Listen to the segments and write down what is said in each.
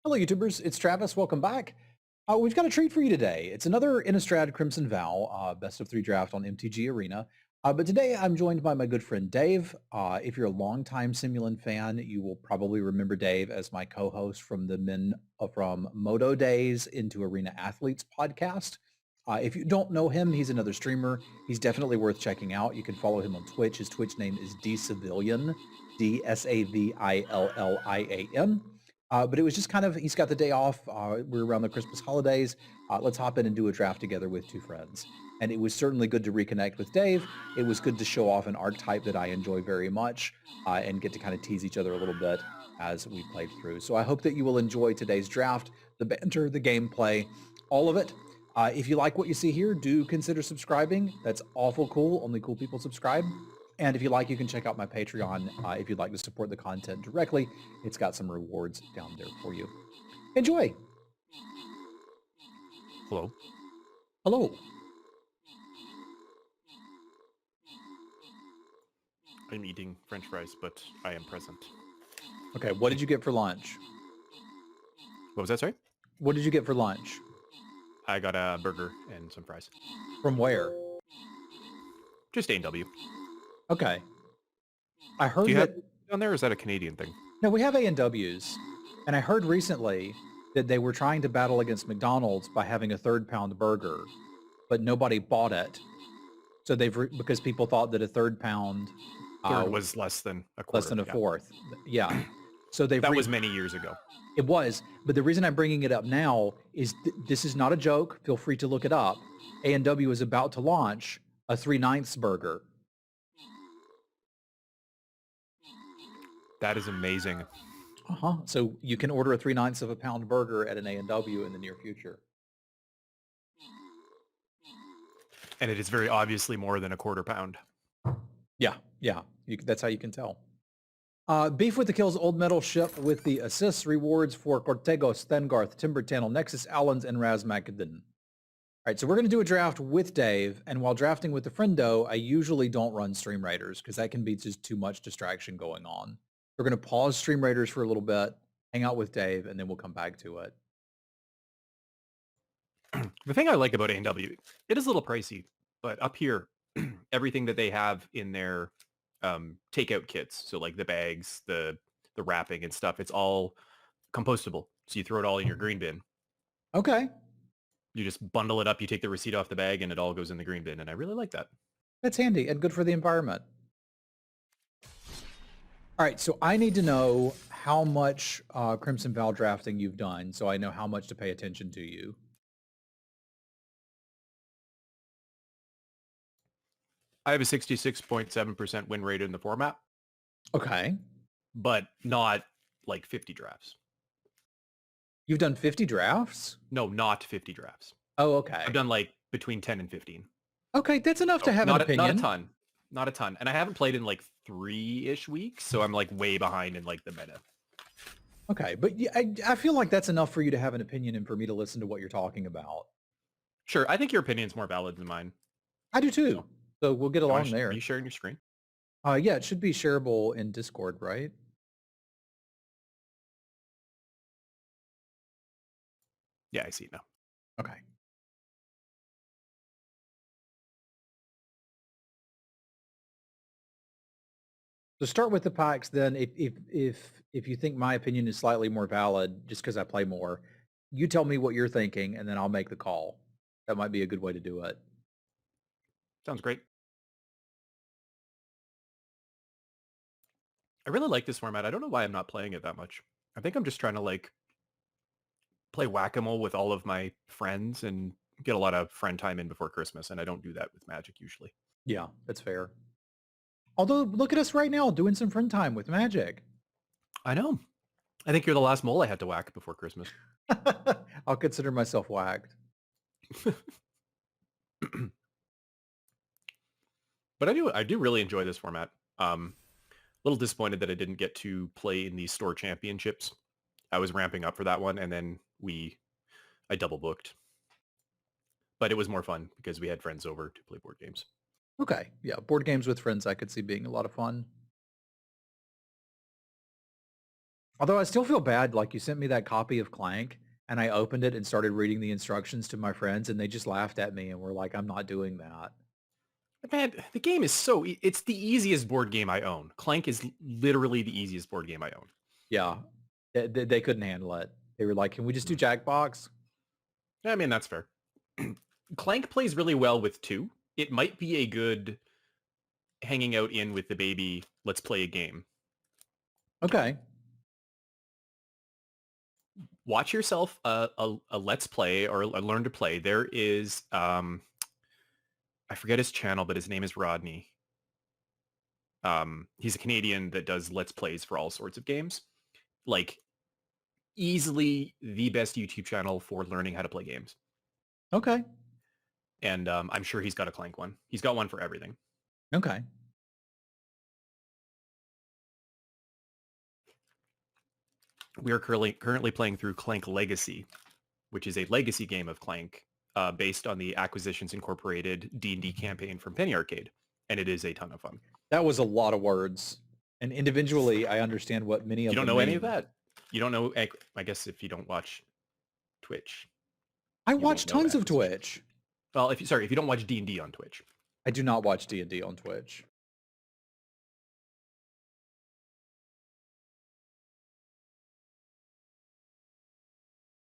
Hello, YouTubers. It's Travis. Welcome back. We've got a treat for you today. It's another Innistrad Crimson Vow best of 3 draft on MTG Arena. But today I'm joined by my good friend Dave. If you're a longtime Semulin fan, you will probably remember Dave as my co-host from the Men from Moto Days into Arena Athletes podcast. If you don't know him, he's another streamer. He's definitely worth checking out. You can follow him on Twitch. His Twitch name is DSavillian, DSAVILLIAN. But it was just kind of, he's got the day off. We're around the Christmas holidays. Let's hop in and do a draft together with two friends. And it was certainly good to reconnect with Dave. It was good to show off an archetype that I enjoy very much and get to kind of tease each other a little bit as we played through. So I hope that you will enjoy today's draft, the banter, the gameplay, all of it. If you like what you see here, do consider subscribing. That's awful cool. Only cool people subscribe. And if you like, you can check out my Patreon if you'd like to support the content directly. It's got some rewards down there for you. Enjoy. Hello. Hello. I'm eating French fries, but I am present. Okay, what did you get for lunch? What was that, sorry? What did you get for lunch? I got a burger and some fries. From where? Just A&W. Okay. I heard Do you that... have down there, or is that a Canadian thing? No, we have A&Ws. And I heard recently that they were trying to battle against McDonald's by having a third-pound burger, but nobody bought it. So because people thought that a third pound Third was less than a quarter. less than a fourth. Yeah. So that was many years ago. It was, but the reason I'm bringing it up now is this is not a joke. Feel free to look it up. A&W is about to launch a 3/9 burger. That is amazing. So you can order a 3/9 of a pound burger at an A&W in the near future. And it is very obviously more than a quarter pound. Yeah. That's how you can tell. Beef with the Kills Old Metal ship with the assists rewards for Cortegos, Thengarth, Timber Tannel, Nexus, Allens, and Razmakadin. All right, so we're going to do a draft with Dave, and while drafting with the friendo, I usually don't run Stream Raiders because that can be just too much distraction going on. We're going to pause Stream Raiders for a little bit, hang out with Dave, and then we'll come back to it. The thing I like about A&W, it is a little pricey, but up here, everything that they have in their takeout kits, so like the bags, the wrapping and stuff, it's all compostable. So you throw it all in your green bin. Okay. You just bundle it up, you take the receipt off the bag, and it all goes in the green bin, and I really like that. That's handy and good for the environment. All right, so I need to know how much Crimson Vow drafting you've done, so I know how much to pay attention to you. I have a 66.7% win rate in the format. Okay. But not like 50 drafts. You've done 50 drafts? No, not 50 drafts. Oh, okay. I've done like between 10 and 15. Okay, that's enough to have an opinion. Not a ton. Not a ton. And I haven't played in like 3-ish weeks, so I'm like way behind in like the meta. Okay, but I feel like that's enough for you to have an opinion and for me to listen to what you're talking about. Sure, I think your opinion's more valid than mine. I do too. So we'll get along there. Are you sharing your screen? Yeah, it should be shareable in Discord, right? Yeah, I see it now. Okay. So start with the packs then. If you think my opinion is slightly more valid, just because I play more, you tell me what you're thinking, and then I'll make the call. That might be a good way to do it. Sounds great. I really like this format. I don't know why I'm not playing it that much. I think I'm just trying to like play whack-a-mole with all of my friends and get a lot of friend time in before Christmas, and I don't do that with Magic usually. Yeah, that's fair. Although, look at us right now doing some friend time with Magic. I know. I think you're the last mole I had to whack before Christmas. I'll consider myself whacked. But I do really enjoy this format. A little disappointed that I didn't get to play in the store championships. I was ramping up for that one, and then I double booked. But it was more fun because we had friends over to play board games. Okay, yeah, board games with friends I could see being a lot of fun. Although I still feel bad, like you sent me that copy of Clank and I opened it and started reading the instructions to my friends and they just laughed at me and were like, I'm not doing that. Man, the game is it's the easiest board game I own. Clank is literally the easiest board game I own. Yeah. They couldn't handle it. They were like, can we just do Mm. Jackbox? I mean, that's fair. Clank plays really well with two. It might be a good hanging out in with the baby, let's play a game. Okay. Watch yourself a let's play or a learn to play. There is I forget his channel, but his name is Rodney. He's a Canadian that does let's plays for all sorts of games. Like easily the best YouTube channel for learning how to play games. Okay. And I'm sure he's got a Clank one. He's got one for everything. Okay. We are currently playing through Clank Legacy, which is a legacy game of Clank based on the Acquisitions Incorporated D&D campaign from Penny Arcade, and it is a ton of fun. That was a lot of words. And individually, I understand what many of You don't them know any of mean. that? You don't know, I guess if you don't watch Twitch. I You watch won't know tons of acquisition. Twitch. Well, if you don't watch D&D on Twitch. I do not watch D&D on Twitch.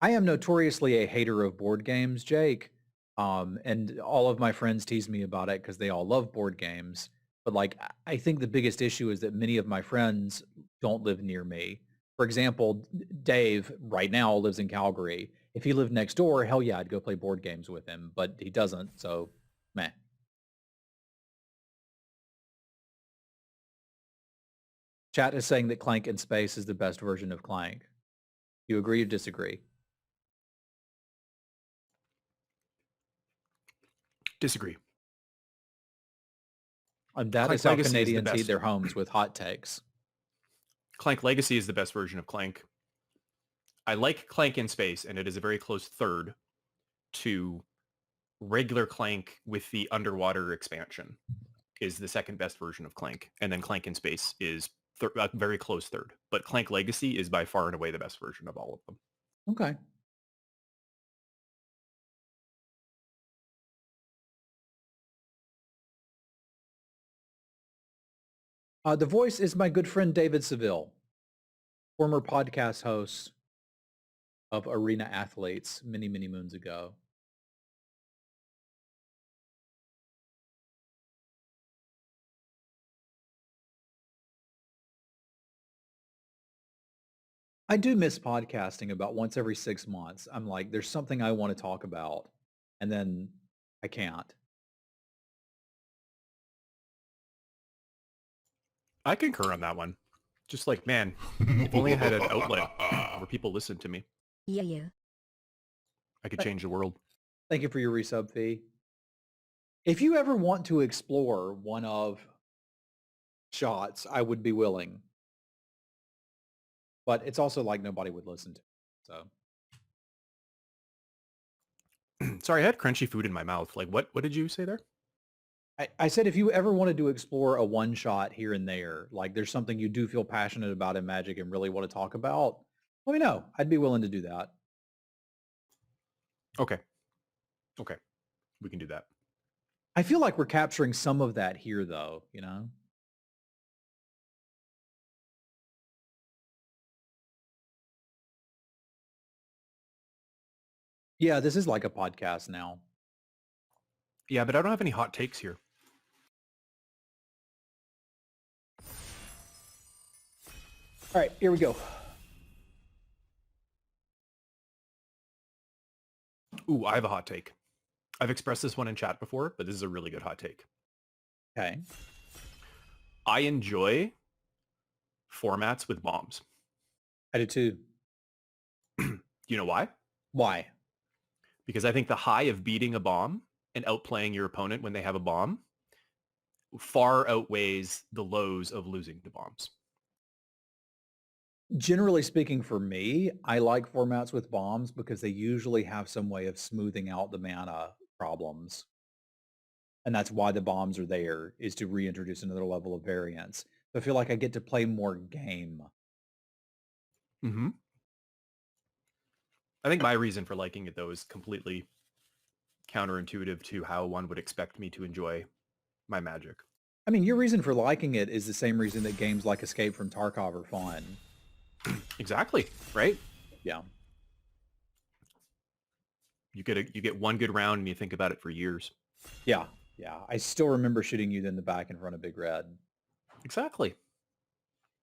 I am notoriously a hater of board games, Jake. And all of my friends tease me about it because they all love board games. But like, I think the biggest issue is that many of my friends don't live near me. For example, Dave right now lives in Calgary. If he lived next door, hell yeah, I'd go play board games with him. But he doesn't, so meh. Chat is saying that Clank in Space is the best version of Clank. You agree or disagree? Disagree. And that Clank is how Legacy is the Canadians heat best. their homes, with hot takes. Clank Legacy is the best version of Clank. I like Clank in Space, and it is a very close third to regular Clank with the underwater expansion is the second best version of Clank. And then Clank in Space is a very close third. But Clank Legacy is by far and away the best version of all of them. Okay. The voice is my good friend David Seville, former podcast host of Arena Athletes many, many moons ago. I do miss podcasting about once every 6 months. I'm like, there's something I want to talk about, and then I can't. I concur on that one. Just like, man, if only I had an outlet where people listened to me, Yeah. I could change the world. Thank you for your resub fee. If you ever want to explore one of shots, I would be willing. But it's also like nobody would listen to it, so. Sorry, I had crunchy food in my mouth. Like, what did you say there? I said if you ever wanted to explore a one shot here and there, like there's something you do feel passionate about in Magic and really want to talk about, let me know. I'd be willing to do that. Okay. We can do that. I feel like we're capturing some of that here though, you know? Yeah, this is like a podcast now. Yeah, but I don't have any hot takes here. All right, here we go. Ooh, I have a hot take. I've expressed this one in chat before, but this is a really good hot take. Okay. I enjoy formats with bombs. I do too. You know why? Why? Because I think the high of beating a bomb and outplaying your opponent when they have a bomb far outweighs the lows of losing to bombs. Generally speaking, for me, I like formats with bombs because they usually have some way of smoothing out the mana problems. And that's why the bombs are there, is to reintroduce another level of variance. So I feel like I get to play more game. Hmm. I think my reason for liking it though is completely counterintuitive to how one would expect me to enjoy my Magic. I mean, your reason for liking it is the same reason that games like Escape from Tarkov are fun. Exactly, right? Yeah. You get one good round and you think about it for years. Yeah. Yeah. I still remember shooting you in the back in front of Big Red. Exactly.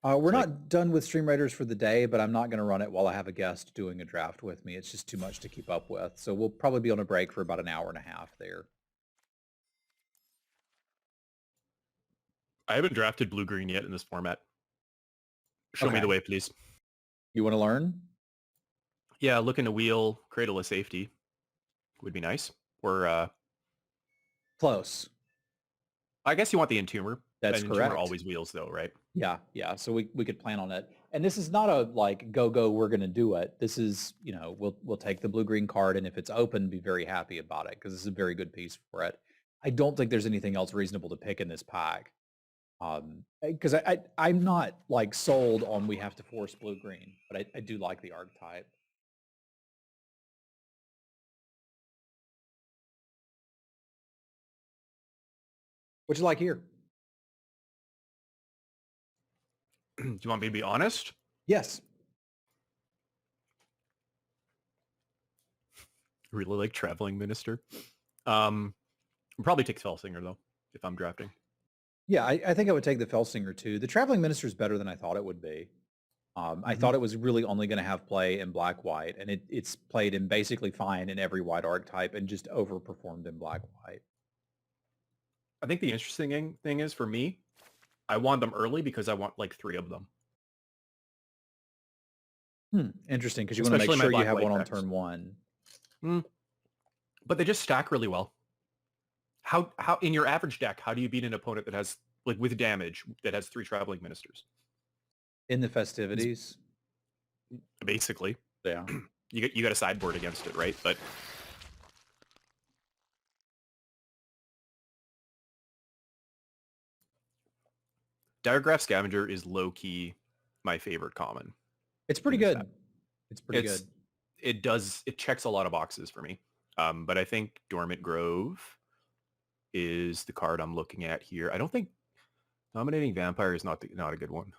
We're It's like, not done with Stream Raiders for the day, but I'm not going to run it while I have a guest doing a draft with me. It's just too much to keep up with. So we'll probably be on a break for about an hour and a half there. I haven't drafted blue-green yet in this format. Show me the Okay. way, please. You want to learn? Yeah, look in the wheel, Cradle of Safety would be nice. Or Close. I guess you want the Entomber. That's An Entomber correct. always wheels though, right? Yeah, yeah. So we could plan on it. And this is not a like go, we're gonna do it. This is, we'll take the blue-green card, and if it's open, be very happy about it because this is a very good piece for it. I don't think there's anything else reasonable to pick in this pack. Because I'm not like sold on we have to force blue-green, but I do like the archetype. What you like here? Do you want me to be honest? Yes. Really like Traveling Minister. I'll probably take Felsinger though, if I'm drafting. Yeah, I think I would take the Felsinger too. The Traveling Minister is better than I thought it would be. I thought it was really only going to have play in black-white, and it's played in basically fine in every white archetype and just overperformed in black-white. I think the interesting thing is for me, I want them early because I want like 3 of them. Interesting, because you want to make Especially my sure you have black-white one on decks. turn 1. But they just stack really well. How in your average deck, how do you beat an opponent that has like with damage that has 3 Traveling Ministers? In the festivities? Basically, Yeah. you got a sideboard against it, right? But Diregraph Scavenger is low-key my favorite common. It's pretty in this good. set. It's pretty good. It checks a lot of boxes for me. But I think Dormant Grove is the card I'm looking at here. I don't think Dominating Vampire is not a good one.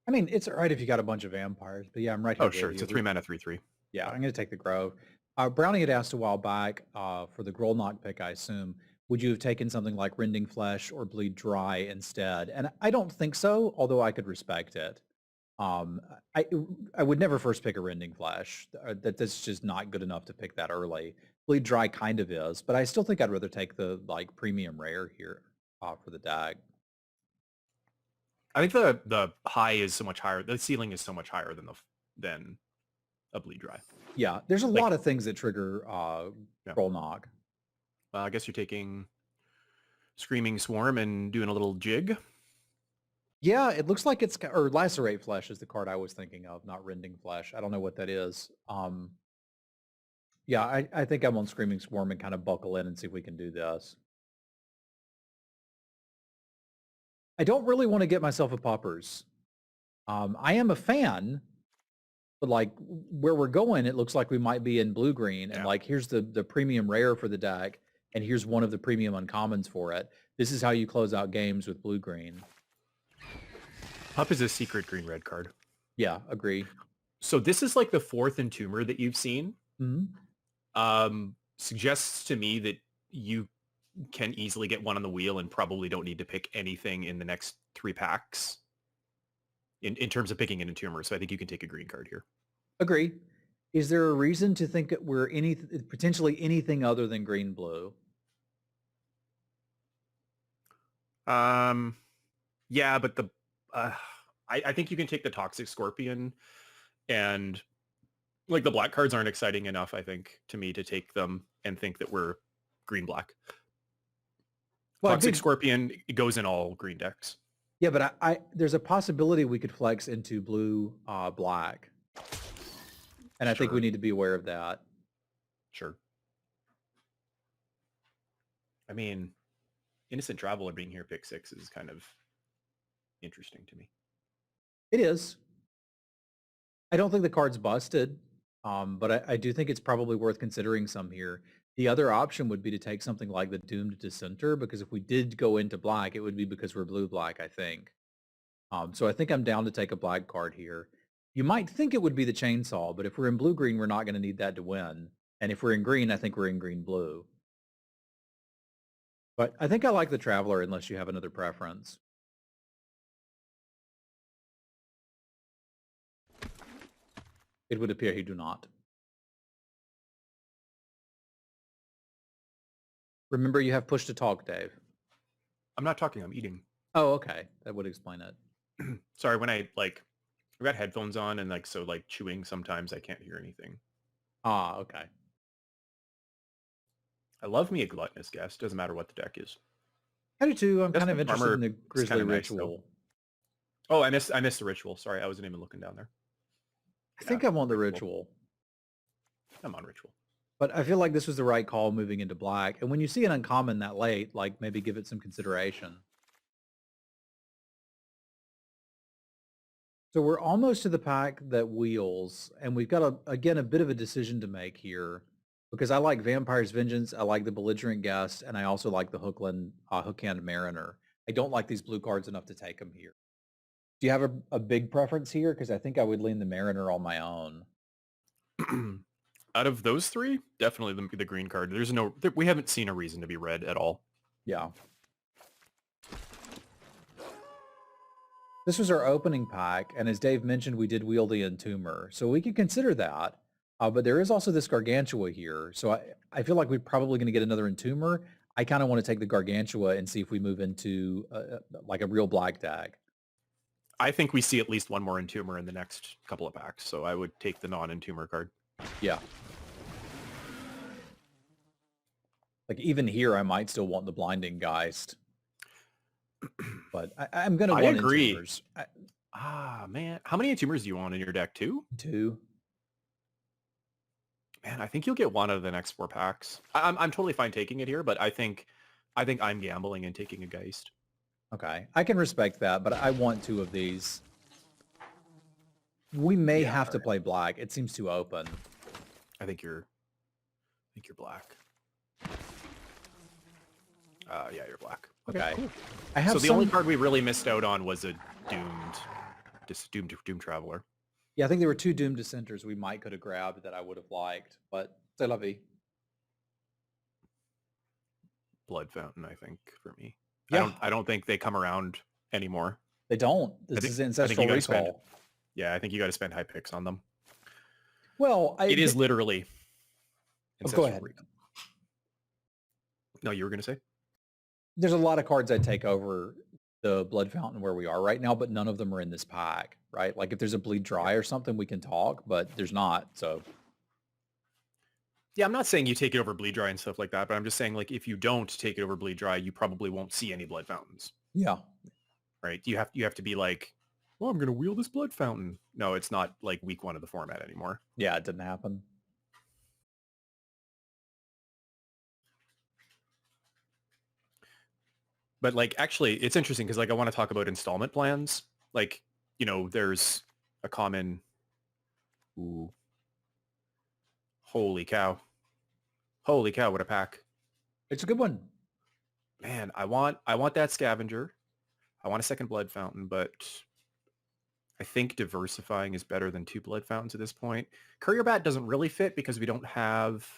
I mean, it's all right if you got a bunch of vampires, but yeah, I'm right here Oh, with sure. you. It's a 3-mana 3/3. Yeah, I'm going to take the Grove. Brownie had asked a while back for the Grolnok pick, I assume. Would you have taken something like Rending Flesh or Bleed Dry instead? And I don't think so, although I could respect it. Um, I I would never first pick a Rending Flesh. That's just not good enough to pick that early. Bleed Dry kind of is, but I still think I'd rather take the like premium rare here for the deck. I think the high is so much higher. The ceiling is so much higher than a Bleed Dry. Yeah, there's a Like, lot of things that trigger yeah. Grolnok. I guess you're taking Screaming Swarm and doing a little jig. Yeah, it looks like it's or Lacerate Flesh is the card I was thinking of, not Rending Flesh. I don't know what that is. Yeah, I think I'm on Screaming Swarm and kind of buckle in and see if we can do this. I don't really want to get myself a Puppers. I am a fan, but like where we're going, it looks like we might be in blue-green, and like here's the premium rare for the deck, and here's one of the premium uncommons for it. This is how you close out games with blue-green. Pup is a secret green-red card. Yeah, agree. So this is like the 4th Entomber that you've seen. Suggests to me that you can easily get one on the wheel and probably don't need to pick anything in the next 3 packs in terms of picking an Entomber. So I think you can take a green card here. Agree. Is there a reason to think that we're potentially anything other than green-blue? Yeah, but I think you can take the Toxic Scorpion, and like the black cards aren't exciting enough, I think, to me to take them and think that we're green-black. Well, Toxic Scorpion goes in all green decks. Yeah, but I there's a possibility we could flex into blue black. And I think we need to be aware of that. Sure. I mean, Innocent Traveler being here pick 6 is kind of interesting to me. It is. I don't think the card's busted, but I do think it's probably worth considering some here. The other option would be to take something like the Doomed Dissenter, because if we did go into black, it would be because we're blue-black, I think. So I think I'm down to take a black card here. You might think it would be the Chainsaw, but if we're in blue-green, we're not going to need that to win. And if we're in green, I think we're in green-blue. But I think I like the Traveler unless you have another preference. It would appear you do not. Remember, you have push to talk, Dave. I'm not talking, I'm eating. Oh, okay. That would explain it. Sorry, when I've got headphones on and so chewing, sometimes I can't hear anything. Ah, okay. I love me a gluttonous guest. Doesn't matter what the deck is. I do too. I'm Just kind of the interested armor in the is Grizzly kinda nice, though. Ritual. Oh, I missed the ritual. Sorry, I wasn't even looking down there. I think I'm on the Ritual. I'm on ritual. But I feel like this was the right call moving into black. And when you see an uncommon that late, like maybe give it some consideration. So we're almost to the pack that wheels, and we've got, again, a bit of a decision to make here, because I like Vampire's Vengeance, I like the Belligerent Guest, and I also like the Hookhand Mariner. I don't like these blue cards enough to take them here. Do you have a big preference here? Because I think I would lean the Mariner on my own. Out of those three, definitely the green card. We haven't seen a reason to be red at all. Yeah. This was our opening pack, and as Dave mentioned, we did wheel the Entomber, so we could consider that. But there is also this Gargantua here, so I feel like we're probably going to get another Entomber. I kind of want to take the Gargantua and see if we move into like a real black deck. I think we see at least one more Entomber in the next couple of packs, so I would take the non-Entomber card. Yeah. Like even here, I might still want the Blinding Geist. But I'm going to want agree. Entombers. Man. How many Entombers do you want in your deck? Two? Man, I think you'll get one out of the next 4 packs. I'm totally fine taking it here, but I think I'm gambling and taking a Geist. Okay. I can respect that, but I want 2 of these. We may have to play black. It seems too open. I think you're black. Yeah, you're black. Okay. Cool. I have so the only card we really missed out on was a Doomed Traveler. Yeah, I think there were 2 Doomed Dissenters we might could have grabbed that I would have liked, but c'est la vie. Blood Fountain, I think, for me. Yeah. I don't think they come around anymore. They don't. This is Ancestral Recall. I think you got to spend high picks on them. Well, it is literally. Go ahead. Recall. No, you were going to say? There's a lot of cards I'd take over the Blood Fountain where we are right now, but none of them are in this pack, right? Like if there's a Bleed Dry or something, we can talk, but there's not, so. Yeah, I'm not saying you take it over Bleed Dry and stuff like that, but I'm just saying like if you don't take it over Bleed Dry, you probably won't see any Blood Fountains. Yeah. Right? You have to be like, well, I'm going to wheel this Blood Fountain. No, it's not like week 1 of the format anymore. Yeah, it didn't happen. But like, actually, it's interesting because like I want to talk about installment plans. Like, there's a common. Ooh. Holy cow! Holy cow! What a pack! It's a good one. Man, I want that Scavenger. I want a second Blood Fountain, but I think diversifying is better than 2 Blood Fountains at this point. Courier Bat doesn't really fit because we don't have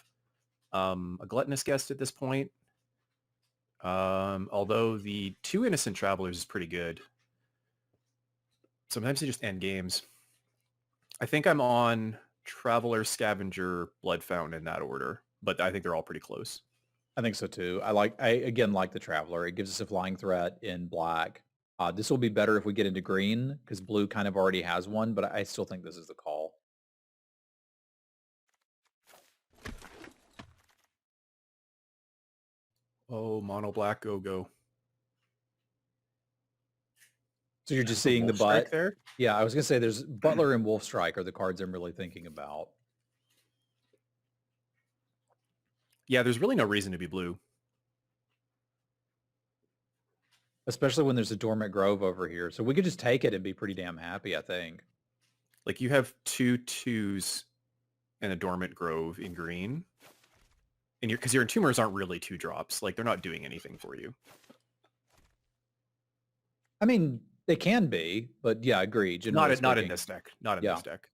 a Gluttonous Guest at this point. Although the 2 Innocent Travelers is pretty good. Sometimes they just end games. I think I'm on Traveler, Scavenger, Blood Fountain in that order, but I think they're all pretty close. I think so too. I again like the Traveler. It gives us a flying threat in black. This will be better if we get into green because blue kind of already has one, but I still think this is the call. Oh, mono black, go. So you're just seeing the butt there? Yeah, I was gonna say there's Butler and Wolf Strike are the cards I'm really thinking about. Yeah, there's really no reason to be blue. Especially when there's a Dormant Grove over here. So we could just take it and be pretty damn happy, I think. Like you have 2/2s and a Dormant Grove in green. And because your Entombers aren't really 2-drops. Like they're not doing anything for you. I mean, they can be, but yeah, I agree. Generally Not in speaking. this deck. Not in Yeah. this deck.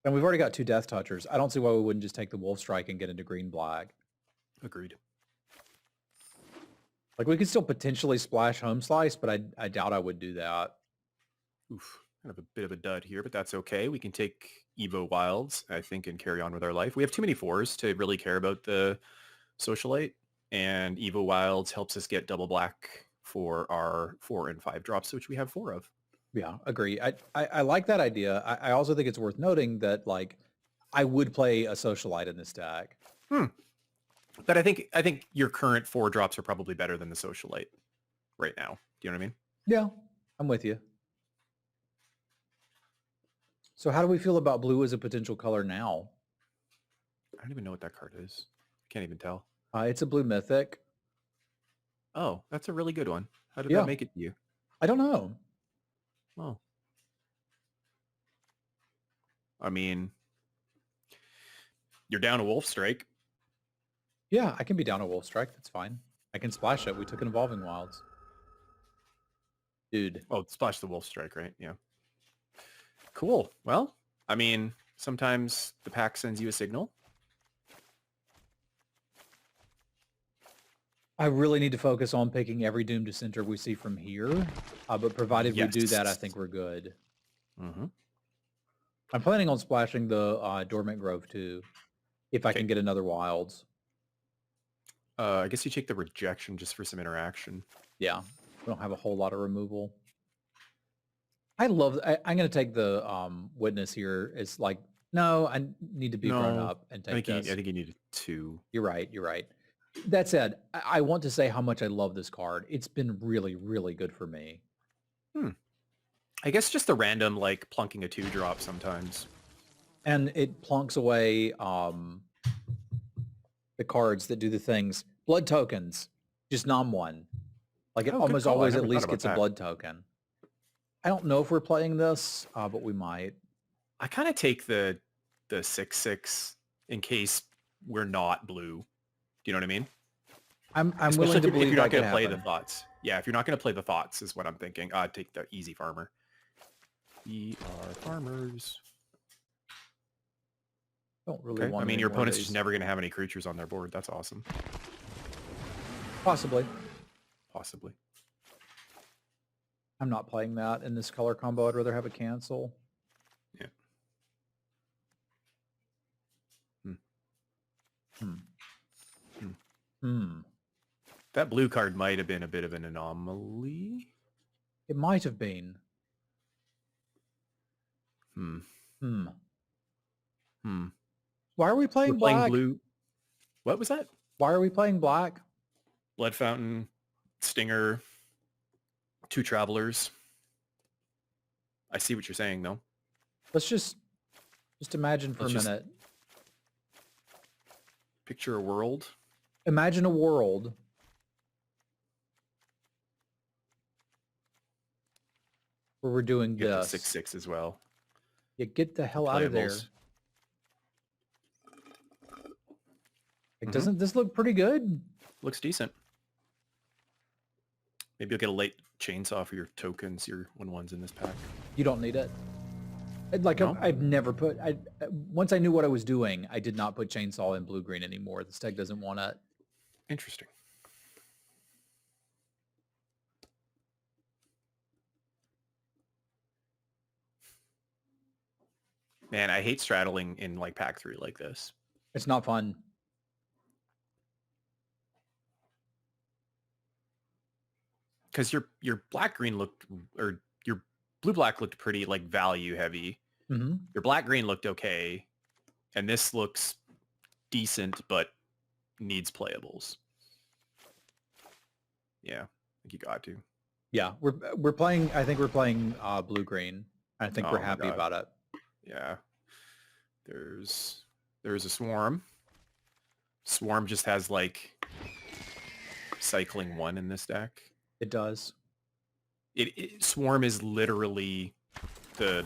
And we've already got 2 Death Touchers. I don't see why we wouldn't just take the Wolf Strike and get into green-black. Agreed. Like, we could still potentially splash Home Slice, but I doubt I would do that. Oof. Kind of a bit of a dud here, but that's okay. We can take Evo Wilds, I think, and carry on with our life. We have too many 4s to really care about the Socialite, and Evo Wilds helps us get double black for our 4 and 5 drops, which we have 4 of. Yeah, agree. I like that idea. I also think it's worth noting that, like, I would play a Socialite in this deck. But I think your current 4 drops are probably better than the Socialite right now. Do you know what I mean? Yeah, I'm with you. So how do we feel about blue as a potential color now? I don't even know what that card is. I can't even tell. It's a blue mythic. Oh, that's a really good one. How did Yeah. that make it to you? I don't know. Oh. I mean, you're down a Wolf Strike. Yeah, I can be down a Wolf Strike. That's fine. I can splash it. We took an Evolving Wilds. Dude. Oh, splash the Wolf Strike, right? Yeah. Cool. Well, I mean, sometimes the pack sends you a signal. I really need to focus on picking every Doom Dissenter we see from here. But provided we do that, I think we're good. Mm-hmm. I'm planning on splashing the Dormant Grove too, if I can get another Wilds. I guess you take the Rejection just for some interaction. Yeah, we don't have a whole lot of removal. I'm going to take the Witness here. It's like, no, I need to be grown up and take this. I think you need 2. You're right. That said, I want to say how much I love this card. It's been really, really good for me. I guess just the random, like, plunking a 2-drop sometimes. And it plunks away the cards that do the things. Blood tokens, just nom 1. Like, it almost always at least gets a blood token. I don't know if we're playing this, but we might. I kind of take the 6/6 in case we're not blue. Do you know what I mean? I'm willing to believe if you're not going to play the Thoughts. Yeah, if you're not going to play the Thoughts is what I'm thinking. I'd take the Easy Farmer. We are farmers. Don't really want. I mean, your opponent's just never going to have any creatures on their board. That's awesome. Possibly. I'm not playing that in this color combo. I'd rather have a cancel. Yeah. That blue card might have been a bit of an anomaly. It might have been. Why are we playing black? Blue. What was that? Why are we playing black? Blood Fountain, Stinger, 2 Travelers. I see what you're saying, though. Let's just imagine for a minute. Picture a world. Imagine a world where we're doing this. 6/6 as well. Yeah, get the hell out of there. Like, doesn't this look pretty good? Looks decent. Maybe you'll get a late chainsaw for your tokens, your 1/1s in this pack. You don't need it. Like, no? I've never put... once I knew what I was doing, I did not put chainsaw in blue-green anymore. This deck doesn't want it. Interesting. Man, I hate straddling in like pack 3 like this. It's not fun. Because your black-green looked, or your blue-black looked pretty like value heavy. Your black-green looked okay. And this looks decent, but needs playables. Yeah, I think you got to. Yeah, we're playing, I think we're playing blue-green. I think we're happy about it. Yeah. There's a Swarm. Swarm just has like cycling 1 in this deck. It does. Swarm is literally the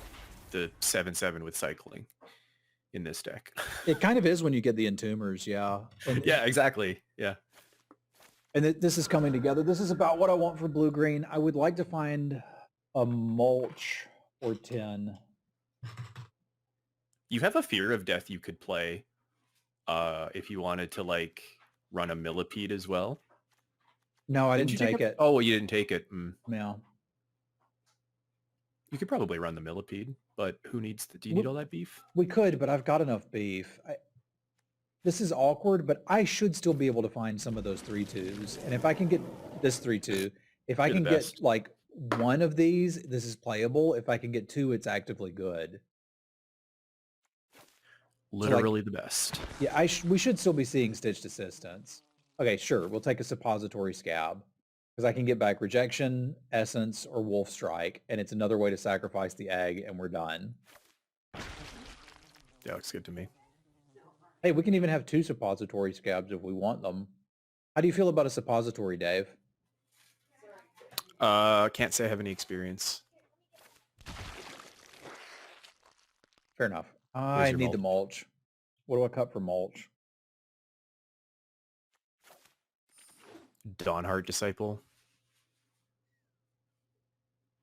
the 7/7 with cycling in this deck. It kind of is when you get the Entombers, yeah. And Yeah, exactly. Yeah. this is coming together. This is about what I want for blue-green. I would like to find a mulch or 10. You have a Fear of Death you could play if you wanted to like run a Millipede as well. No, I Didn't didn't you take it. Oh, well, you didn't take it. No. You could probably run the Millipede, but who needs do you need all that beef? We could, but I've got enough beef. This is awkward, but I should still be able to find some of those 3/2s. And if I can get this 3/2, if I You're the can get best. like one of these, this is playable. If I can get two, it's actively good. Literally the best. Yeah, we should still be seeing Stitched Assistance. Okay, sure. We'll take a Suppository Scab because I can get back Rejection, Essence, or Wolf Strike, and it's another way to sacrifice the egg, and we're done. That looks good to me. Hey, we can even have 2 Suppository Scabs if we want them. How do you feel about a Suppository, Dave? Can't say I have any experience. Fair enough. I need the mulch. mulch. What do I cut for mulch? Dawnheart Disciple.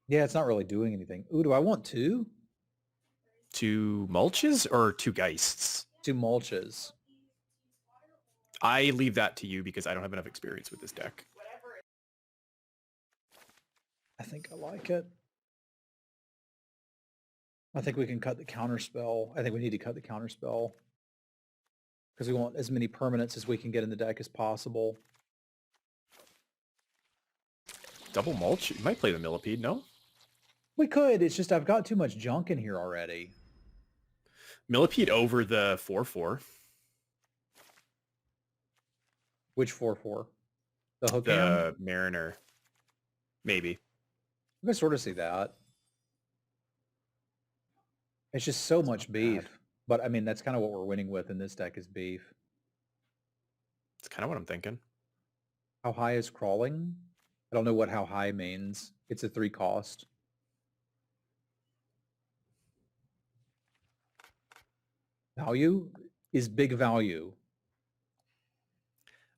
Yeah, it's not really doing anything. Ooh, do I want 2? 2 mulches or 2 geists? 2 mulches. I leave that to you because I don't have enough experience with this deck. I think I like it. I think we can cut the counterspell. I think we need to cut the counterspell because we want as many permanents as we can get in the deck as possible. Double mulch? You might play the Millipede, no? We could. It's just I've got too much junk in here already. Millipede over the 4/4. Which 4/4? The hook The Mariner. Maybe. I can sort of see that. It's just so much beef. bad. But I mean, that's kind of what we're winning with in this deck is beef. That's kind of what I'm thinking. How high is crawling? I don't know what how high means. It's a 3 cost. Value is big value.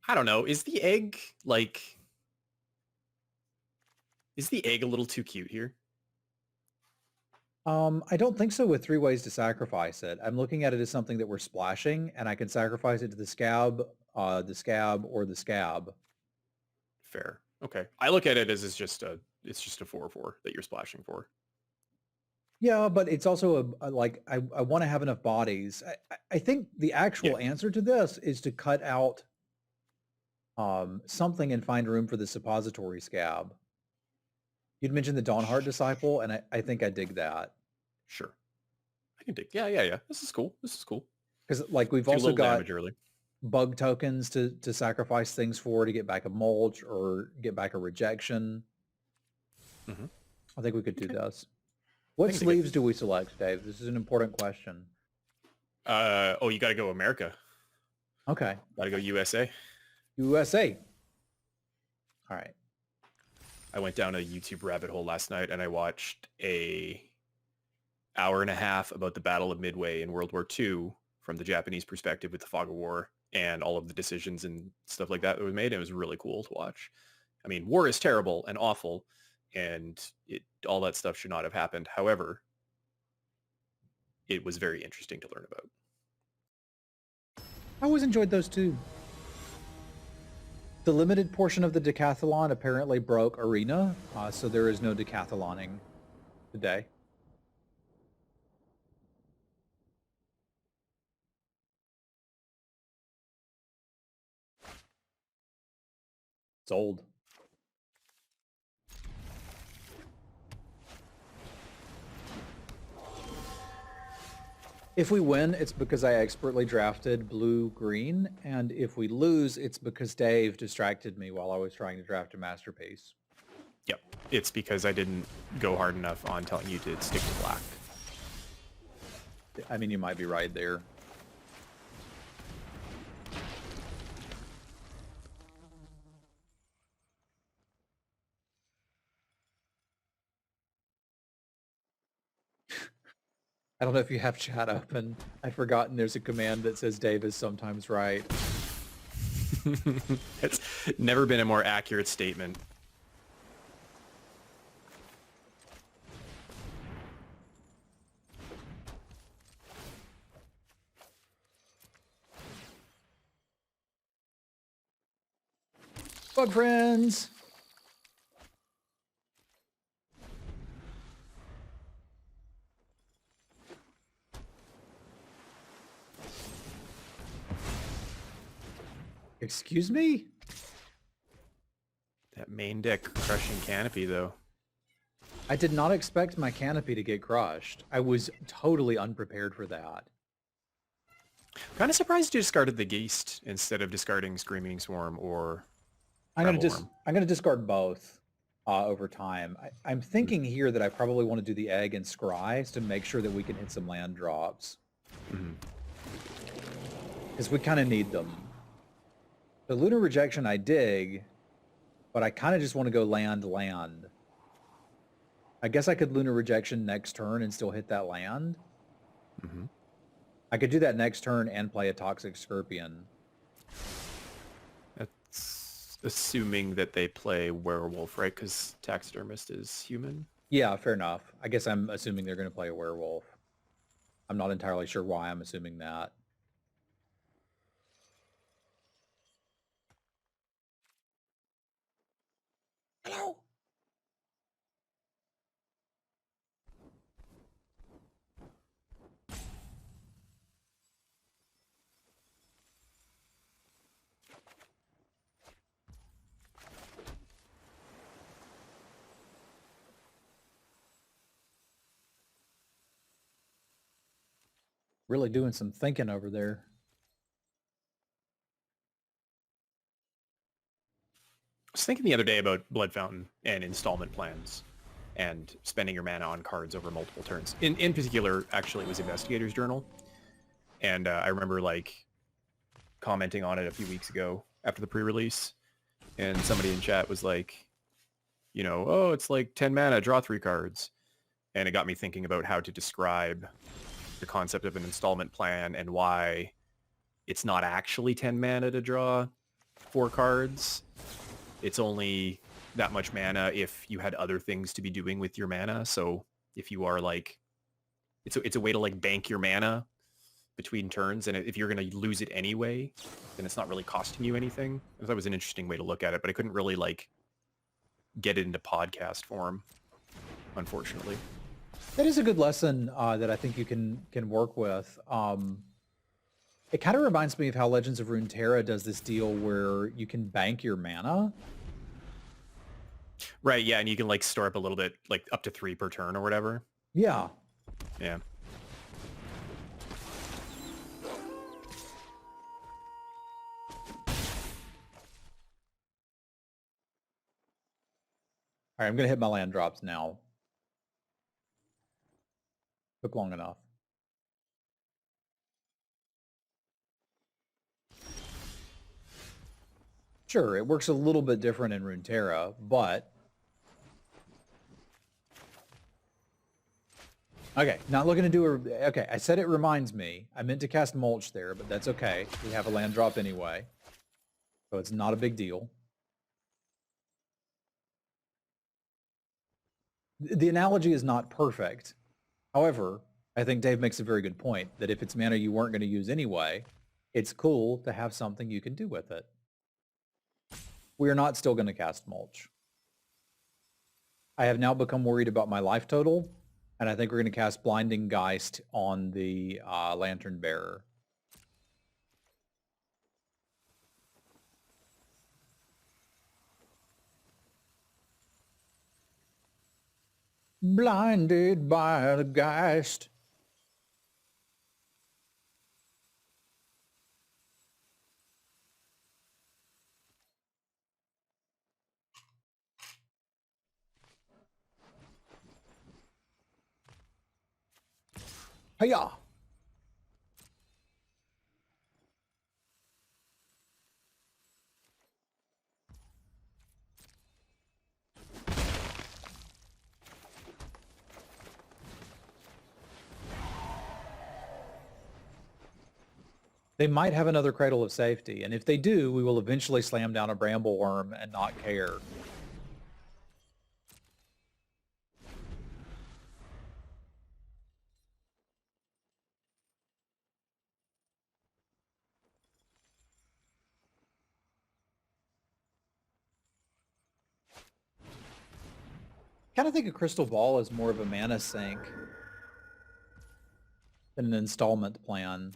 I don't know. Is the egg like... Is the egg a little too cute here? I don't think so with 3 ways to sacrifice it. I'm looking at it as something that we're splashing, and I can sacrifice it to the scab, or the scab. Fair. Okay. I look at it as it's just a 4/4 that you're splashing for. Yeah, but it's also like I want to have enough bodies. I think the actual answer to this is to cut out something and find room for the Suppository Scab. You'd mentioned the Dawnheart Disciple, and I think I dig that. Sure. I can dig. Yeah. This is cool. Because like we've also got bug tokens to sacrifice things for to get back a mulch or get back a rejection. Mm-hmm. I think we could do this. What sleeves do we select, Dave? This is an important question. You got to go America. Okay. Got to go USA. USA. All right. I went down a YouTube rabbit hole last night and I watched a hour and a half about the Battle of Midway in World War II from the Japanese perspective with the fog of war and all of the decisions and stuff like that was made. It was really cool to watch. I mean, war is terrible and awful, and all that stuff should not have happened. However, it was very interesting to learn about. I always enjoyed those too. The limited portion of the decathlon apparently broke Arena, so there is no decathloning today. It's old. If we win, it's because I expertly drafted blue-green, and if we lose, it's because Dave distracted me while I was trying to draft a masterpiece. Yep. It's because I didn't go hard enough on telling you to stick to black. I mean, you might be right there. I don't know if you have chat open. I've forgotten there's a command that says Dave is sometimes right. It's never been a more accurate statement. Bug friends! Excuse me? That main deck crushing canopy, though. I did not expect my canopy to get crushed. I was totally unprepared for that. Kind of surprised you discarded the Geist instead of discarding Screaming Swarm or I'm Revel Worm. gonna discard both over time. I'm thinking here that I probably want to do the egg and scries to make sure that we can hit some land drops. Because we kind of need them. The Lunar Rejection I dig, but I kind of just want to go land. I guess I could Lunar Rejection next turn and still hit that land. I could do that next turn and play a Toxic Scorpion. That's assuming that they play Werewolf, right? Because Taxidermist is human. Yeah, fair enough. I guess I'm assuming they're going to play a Werewolf. I'm not entirely sure why I'm assuming that. Hello? Really doing some thinking over there. I was thinking the other day about Blood Fountain and installment plans and spending your mana on cards over multiple turns. In particular, actually, it was Investigator's Journal. And I remember like commenting on it a few weeks ago after the pre-release. And somebody in chat was like, you know, oh, it's like 10 mana, draw 3 cards. And it got me thinking about how to describe the concept of an installment plan and why it's not actually 10 mana to draw 4 cards. It's only that much mana if you had other things to be doing with your mana. So if you are like, it's a way to like bank your mana between turns, and if you're going to lose it anyway, then it's not really costing you anything. I thought that was an interesting way to look at it, but I couldn't really like get it into podcast form, unfortunately. That is a good lesson that I think you can work with. It kind of reminds me of how Legends of Runeterra does this deal where you can bank your mana. Right, yeah, and you can like store up a little bit, like up to 3 per turn or whatever. Yeah. Yeah. All right, I'm going to hit my land drops now. Took long enough. Sure, it works a little bit different in Runeterra, but... Okay, not looking to do a... Okay, I said it reminds me. I meant to cast Mulch there, but that's okay. We have a land drop anyway. So it's not a big deal. The analogy is not perfect. However, I think Dave makes a very good point that if it's mana you weren't going to use anyway, it's cool to have something you can do with it. We are not still going to cast Mulch. I have now become worried about my life total, and I think we're going to cast Blinding Geist on the Lantern Bearer. Blinded by the Geist. Hiya! They might have another Cradle of Safety, and if they do, we will eventually slam down a Bramble Worm and not care. Kind of think a Crystal Ball is more of a mana sink than an installment plan.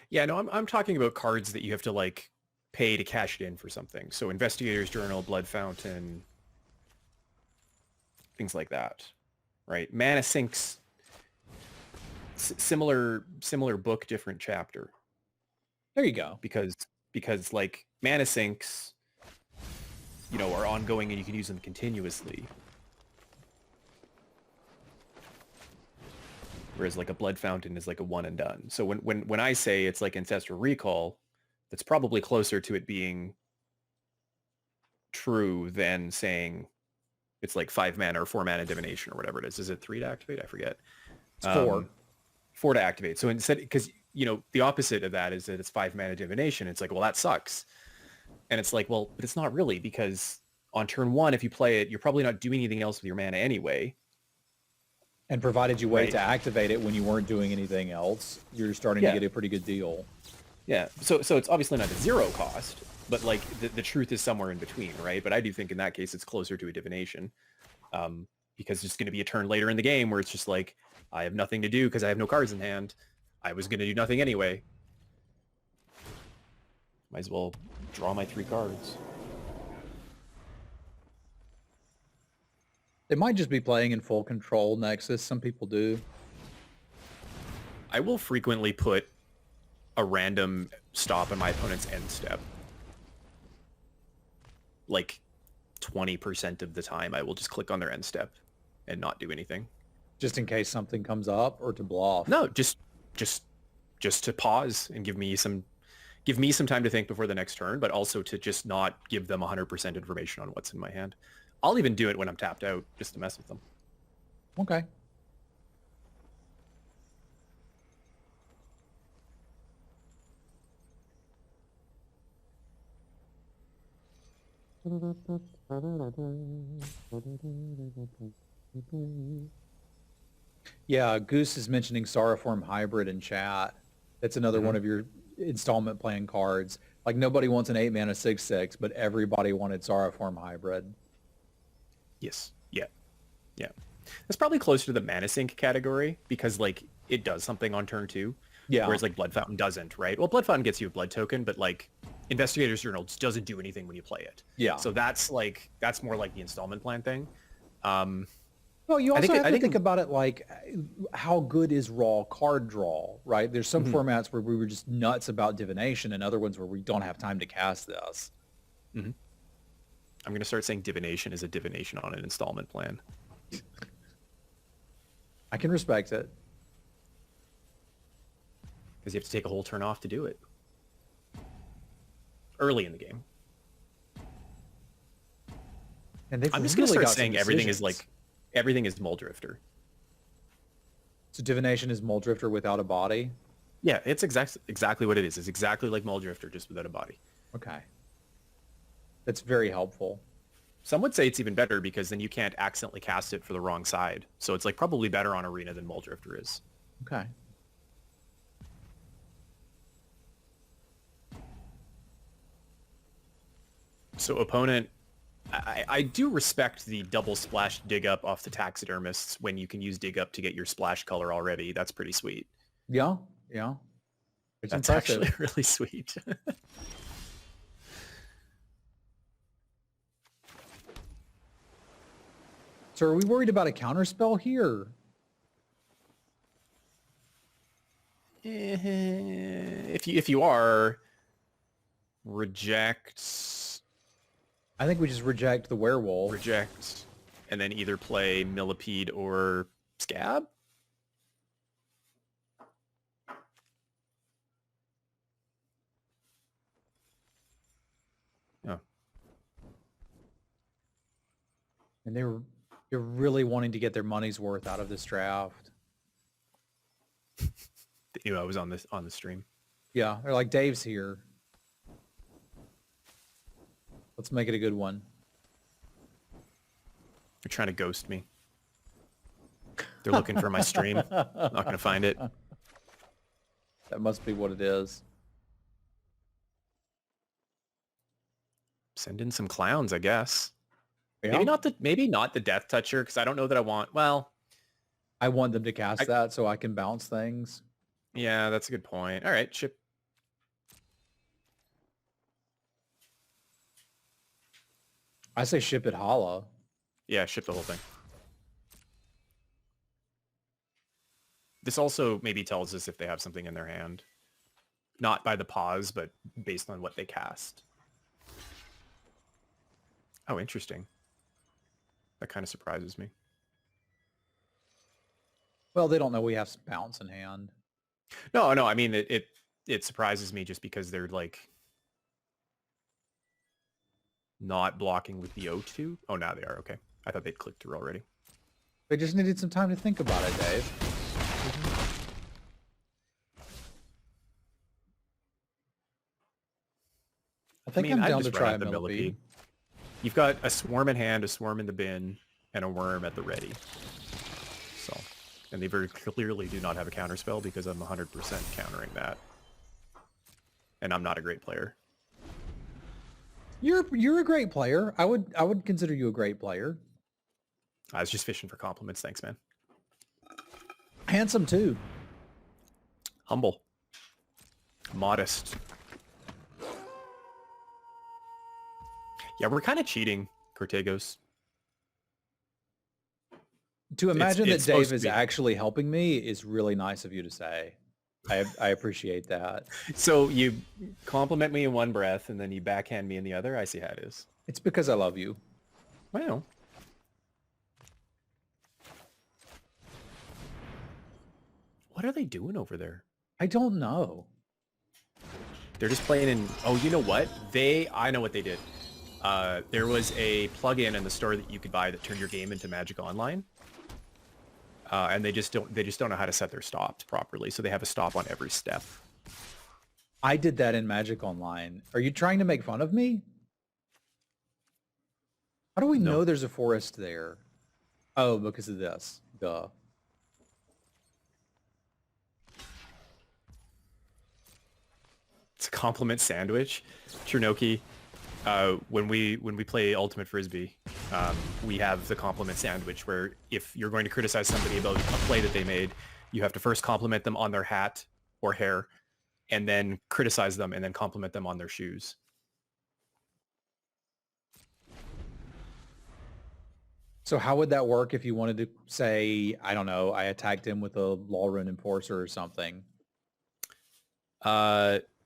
Yeah, no, I'm talking about cards that you have to like pay to cash it in for something. So Investigator's Journal, Blood Fountain, things like that, right? Mana sinks, similar book, different chapter. There you go. Because like mana sinks, you know, are ongoing and you can use them continuously. Whereas like a Blood Fountain is like a one and done. So when I say it's like Ancestral Recall, that's probably closer to it being true than saying it's like 5 mana or 4 mana Divination or whatever it is. Is it 3 to activate? I forget. It's 4. 4 to activate. So instead, because, you know, the opposite of that is that it's 5 mana Divination. It's like, well, that sucks. And it's like, well, but it's not really, because on turn 1, if you play it, you're probably not doing anything else with your mana anyway. And provided you wait Right. to activate it when you weren't doing anything else, you're starting to get a pretty good deal. Yeah. So it's obviously not a 0 cost, but like the truth is somewhere in between, right? But I do think in that case it's closer to a Divination, because it's going to be a turn later in the game where it's just like, I have nothing to do because I have no cards in hand. I was going to do nothing anyway. Might as well draw my 3 cards. They might just be playing in full control Nexus. Some people do. I will frequently put a random stop on my opponent's end step. Like 20% of the time, I will just click on their end step and not do anything. Just in case something comes up, or to bluff. No, just to pause and give me some time to think before the next turn, but also to just not give them 100% information on what's in my hand. I'll even do it when I'm tapped out just to mess with them. Okay. Yeah, Goose is mentioning Sauroform Hybrid in chat. That's another one of your installment plan cards. Like, nobody wants an 8 mana 6/6, but everybody wanted Sauroform Hybrid. Yes. Yeah. Yeah. That's probably closer to the mana sink category because like it does something on turn 2. Yeah. Whereas like Blood Fountain doesn't, right? Well, Blood Fountain gets you a blood token, but like Investigator's Journal just doesn't do anything when you play it. Yeah. So that's more like the installment plan thing. Well, you also have to think about it like, how good is raw card draw, right? There's some formats where we were just nuts about divination and other ones where we don't have time to cast this. I'm going to start saying divination is a divination on an installment plan. I can respect it. Because you have to take a whole turn off to do it. Early in the game. And they've I'm just really going to got start saying some everything is Muldrifter. So divination is Muldrifter without a body? Yeah, it's exactly what it is. It's exactly like Muldrifter, just without a body. Okay. That's very helpful. Some would say it's even better because then you can't accidentally cast it for the wrong side. So it's like probably better on Arena than Muldrifter is. Okay. So opponent, I do respect the double splash dig up off the taxidermists when you can use dig up to get your splash color already. That's pretty sweet. Yeah, yeah. It's That's impressive. actually really sweet. So are we worried about a counterspell here? If you are, reject, I think we just reject the werewolf. reject, and then either play Millipede or Scab. Oh. And they're really wanting to get their money's worth out of this draft. You know, I was on the stream. Yeah, they're like, Dave's here. Let's make it a good one. They're trying to ghost me. They're looking for my stream. Not going to find it. That must be what it is. Send in some clowns, I guess. Yeah. Maybe not the Death Toucher, because I don't know that I want. Well, I want them to cast that so I can bounce things. Yeah, that's a good point. All right, ship. I say ship it holla. Yeah, ship the whole thing. This also maybe tells us if they have something in their hand. Not by the pause, but based on what they cast. Oh, interesting. That kind of surprises me. Well, they don't know we have some bounce in hand. No, I mean, it surprises me just because they're like not blocking with the O2. Oh, now they are. Okay. I thought they'd clicked through already. They just needed some time to think about it, Dave. I think I'm down to try a millipede. You've got a swarm in hand, a swarm in the bin, and a worm at the ready. So, and they very clearly do not have a counter spell because I'm 100% countering that. And I'm not a great player. You're a great player. I would consider you a great player. I was just fishing for compliments. Thanks, man. Handsome too. Humble. Modest. Yeah, we're kind of cheating, Cortegos. To imagine that Dave is actually helping me is really nice of you to say. I appreciate that. So you compliment me in one breath and then you backhand me in the other? I see how it is. It's because I love you. Well. What are they doing over there? I don't know. They're just playing in... Oh, you know what? I know what they did. There was a plugin in the store that you could buy that turned your game into Magic Online. And they just don't know how to set their stops properly. So they have a stop on every step. I did that in Magic Online. Are you trying to make fun of me? How do we know there's a forest there? Oh, because of this. Duh. It's a compliment sandwich. Chernoki, when we play Ultimate Frisbee, we have the compliment sandwich where if you're going to criticize somebody about a play that they made, you have to first compliment them on their hat or hair, and then criticize them, and then compliment them on their shoes. So how would that work if you wanted to say, I don't know, I attacked him with a Lawrun Enforcer or something?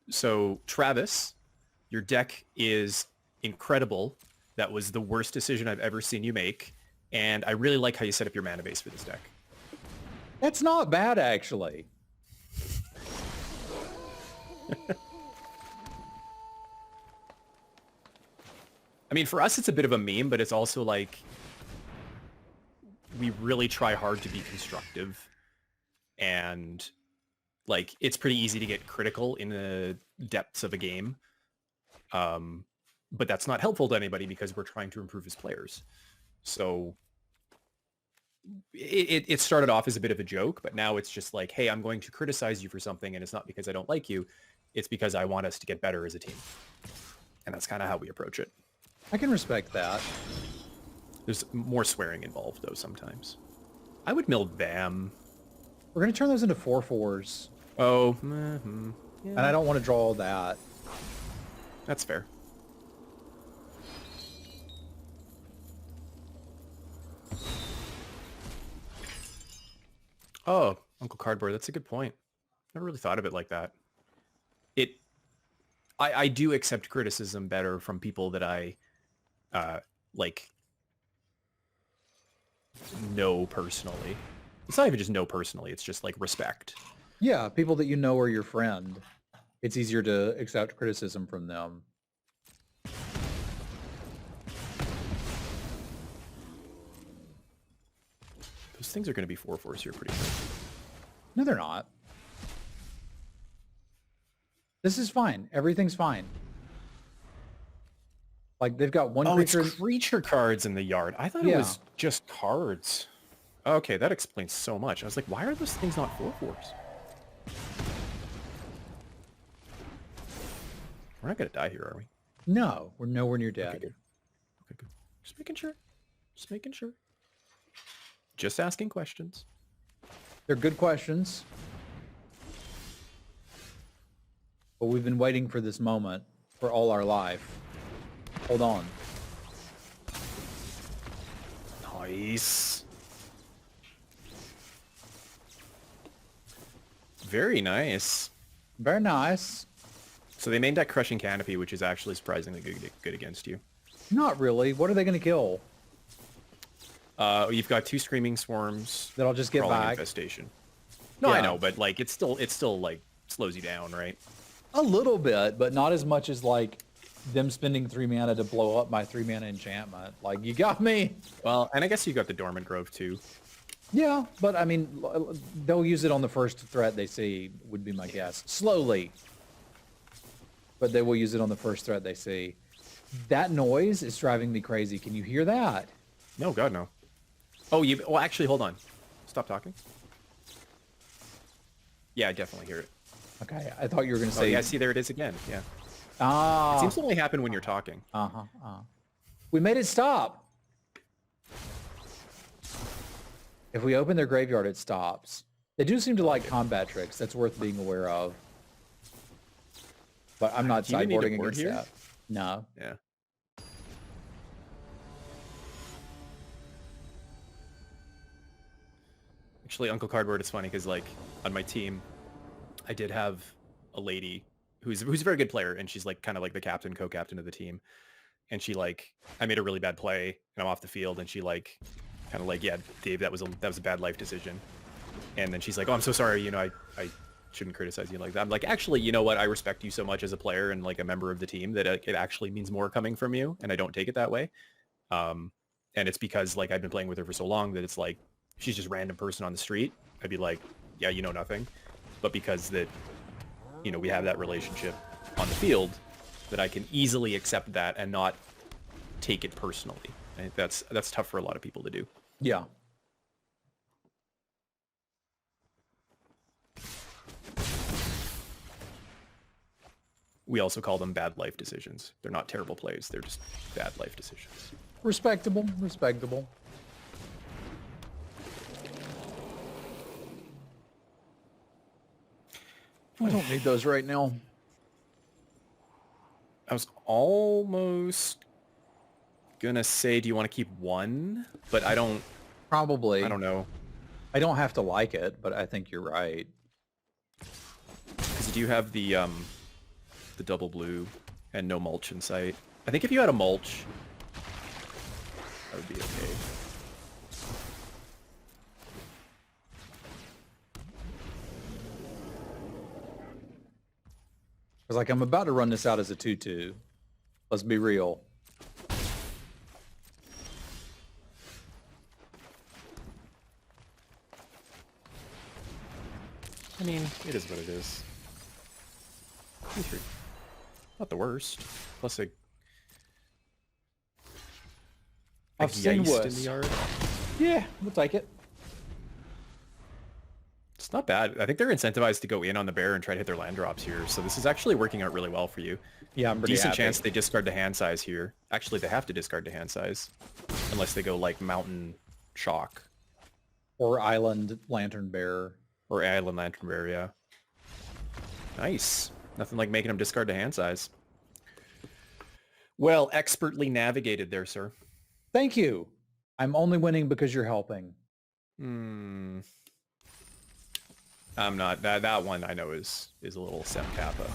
So Travis, your deck is incredible. That was the worst decision I've ever seen you make. And I really like how you set up your mana base for this deck. That's not bad, actually. I mean, for us, it's a bit of a meme, but it's also like we really try hard to be constructive. And like, it's pretty easy to get critical in the depths of a game. But that's not helpful to anybody because we're trying to improve as players. So it started off as a bit of a joke, but now it's just like, hey, I'm going to criticize you for something, and it's not because I don't like you. It's because I want us to get better as a team. And that's kind of how we approach it. I can respect that. There's more swearing involved, though, sometimes. I would mill Vam. We're going to turn those into 4/4s. Oh. Yeah. And I don't want to draw all that. That's fair. Oh, Uncle Cardboard, that's a good point. Never really thought of it like that. I do accept criticism better from people that I like know personally. It's not even just know personally, it's just like respect. Yeah, people that you know are your friend. It's easier to accept criticism from them. Those things are going to be 4/4s here pretty quick. No, they're not. This is fine. Everything's fine. Like, they've got one Oh, it's creature. creature cards in the yard. I thought it Yeah. was just cards. Okay, that explains so much. I was like, why are those things not 4/4s? We're not gonna die here, are we? No, we're nowhere near dead. Okay, good. Okay, good. Just making sure. Just making sure. Just asking questions. They're good questions. But we've been waiting for this moment for all our life. Hold on. Nice. Very nice. Very nice. So they made that Crushing Canopy, which is actually surprisingly good against you. Not really. What are they going to kill? You've got 2 Screaming Swarms. That I'll just get Crawling back. Infestation. No, Yeah. I know, but like it still like slows you down, right? A little bit, but not as much as like them spending 3 mana to blow up my 3 mana enchantment. Like, you got me. Well, and I guess you got the Dormant Grove too. Yeah, but I mean, they'll use it on the first threat they see, would be my guess. Slowly. But they will use it on the first threat they see. That noise is driving me crazy. Can you hear that? No, God, no. Oh, well, actually, hold on. Stop talking. Yeah, I definitely hear it. Okay, I thought you were going to Oh, say... yeah, see, there it is again. Yeah. Ah. It seems to only happen when you're talking. We made it stop. If we open their graveyard, it stops. They do seem to like combat tricks. That's worth being aware of. But I'm not Do you need a sideboarding board against here? that. No. Yeah. Actually, Uncle Cardboard is funny because, like, on my team, I did have a lady who's a very good player, and she's like kind of like the captain, co-captain of the team. And she like, I made a really bad play, and I'm off the field, and she like, kind of like, yeah, Dave, that was a bad life decision. And then she's like, oh, I'm so sorry, you know, I shouldn't criticize you like that. I'm like, actually, you know what? I respect you so much as a player and like a member of the team that it actually means more coming from you, and I don't take it that way. And it's because like I've been playing with her for so long that it's like she's just a random person on the street. I'd be like, yeah, you know nothing. But because that, you know, we have that relationship on the field, that I can easily accept that and not take it personally. I think that's tough for a lot of people to do. Yeah. We also call them bad life decisions. They're not terrible plays. They're just bad life decisions. Respectable. Respectable. I don't need those right now. I was almost gonna say, do you want to keep one? But I don't know. I don't have to like it, but I think you're right. Because you do have the double blue and no mulch in sight. I think if you had a mulch, that would be okay. Because like I'm about to run this out as a 2/2. Let's be real. I mean, it is what it is. 2/3. Not the worst. Plus a I've seen Geist in worse. the yard. Yeah, we'll take it. It's not bad. I think they're incentivized to go in on the bear and try to hit their land drops here. So this is actually working out really well for you. Yeah, I'm pretty Decent happy. chance they discard the hand size here. Actually, they have to discard the hand size. Unless they go like Mountain Shock. Or Island Lantern Bearer. Or Island Lantern Bearer, yeah. Nice. Nothing like making them discard the hand size. Well, expertly navigated there, sir. Thank you. I'm only winning because you're helping. I'm not. That one I know is a little Sem Kappa.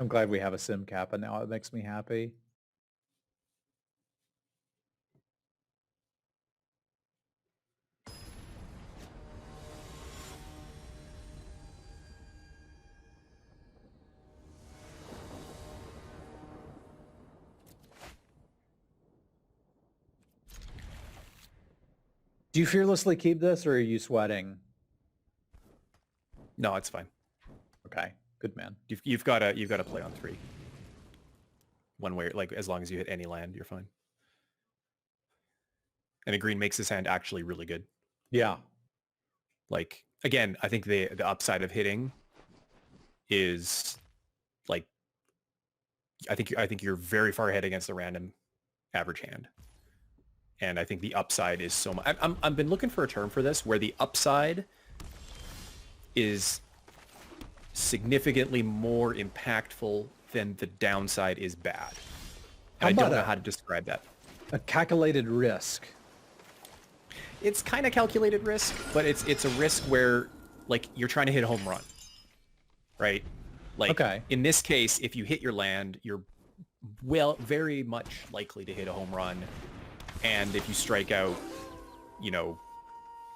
I'm glad we have a Sim Kappa now. It makes me happy. Do you fearlessly keep this, or are you sweating? No, it's fine. Okay, Good man. You've got to play on 3. One way, like as long as you hit any land, you're fine. And a green makes this hand actually really good. Yeah. Like again, I think the upside of hitting is like I think you're very far ahead against the random average hand. And I think the upside is so much. I've been looking for a term for this where the upside is significantly more impactful than the downside is bad. And I don't know how to describe that. A calculated risk. It's kind of calculated risk, but it's a risk where like you're trying to hit a home run, right? Like in this case, if you hit your land, you're very much likely to hit a home run. And if you strike out, you know,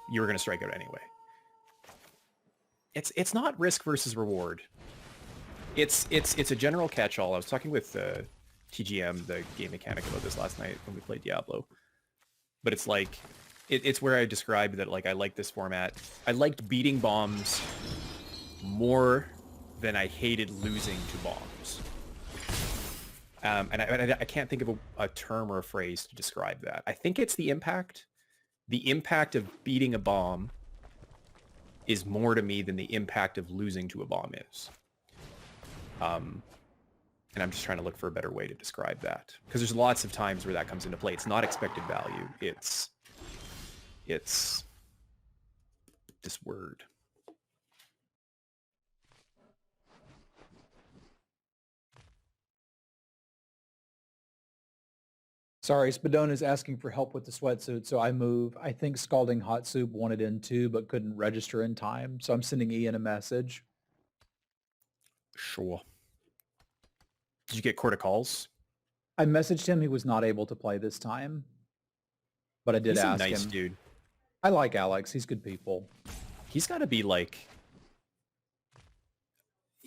you're going to strike out anyway. It's not risk versus reward. It's a general catch-all. I was talking with TGM, the game mechanic, about this last night when we played Diablo. But it's like, it's where I described that, like, I like this format. I liked beating bombs more than I hated losing to bombs. And I can't think of a term or a phrase to describe that. I think it's the impact. The impact of beating a bomb is more to me than the impact of losing to a bomb is. And I'm just trying to look for a better way to describe that. Because there's lots of times where that comes into play. It's not expected value. It's this word. Sorry, Spadone is asking for help with the sweatsuit, so I move. I think Scalding Hot Soup wanted in too, but couldn't register in time, so I'm sending Ian a message. Sure. Did you get Court of Calls? I messaged him. He was not able to play this time, but I did ask him. He's a nice dude. I like Alex. He's good people. He's got to be like...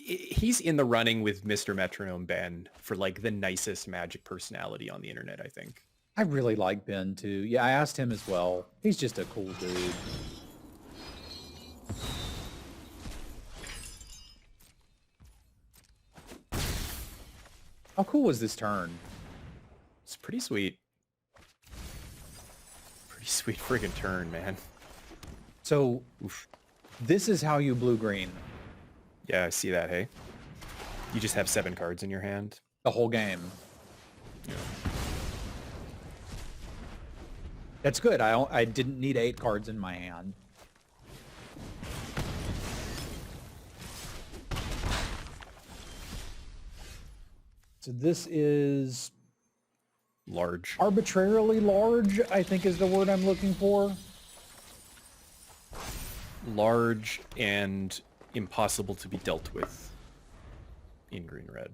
He's in the running with Mr. Metronome Ben for like the nicest Magic personality on the internet, I think. I really like Ben too. Yeah, I asked him as well. He's just a cool dude. How cool was this turn? It's pretty sweet. Pretty sweet friggin' turn, man. So, this is how you blue-green. Yeah, I see that, hey? You just have 7 cards in your hand. The whole game. Yeah. That's good. I didn't need 8 cards in my hand. So this is... large. Arbitrarily large, I think is the word I'm looking for. Large and impossible to be dealt with in green-red.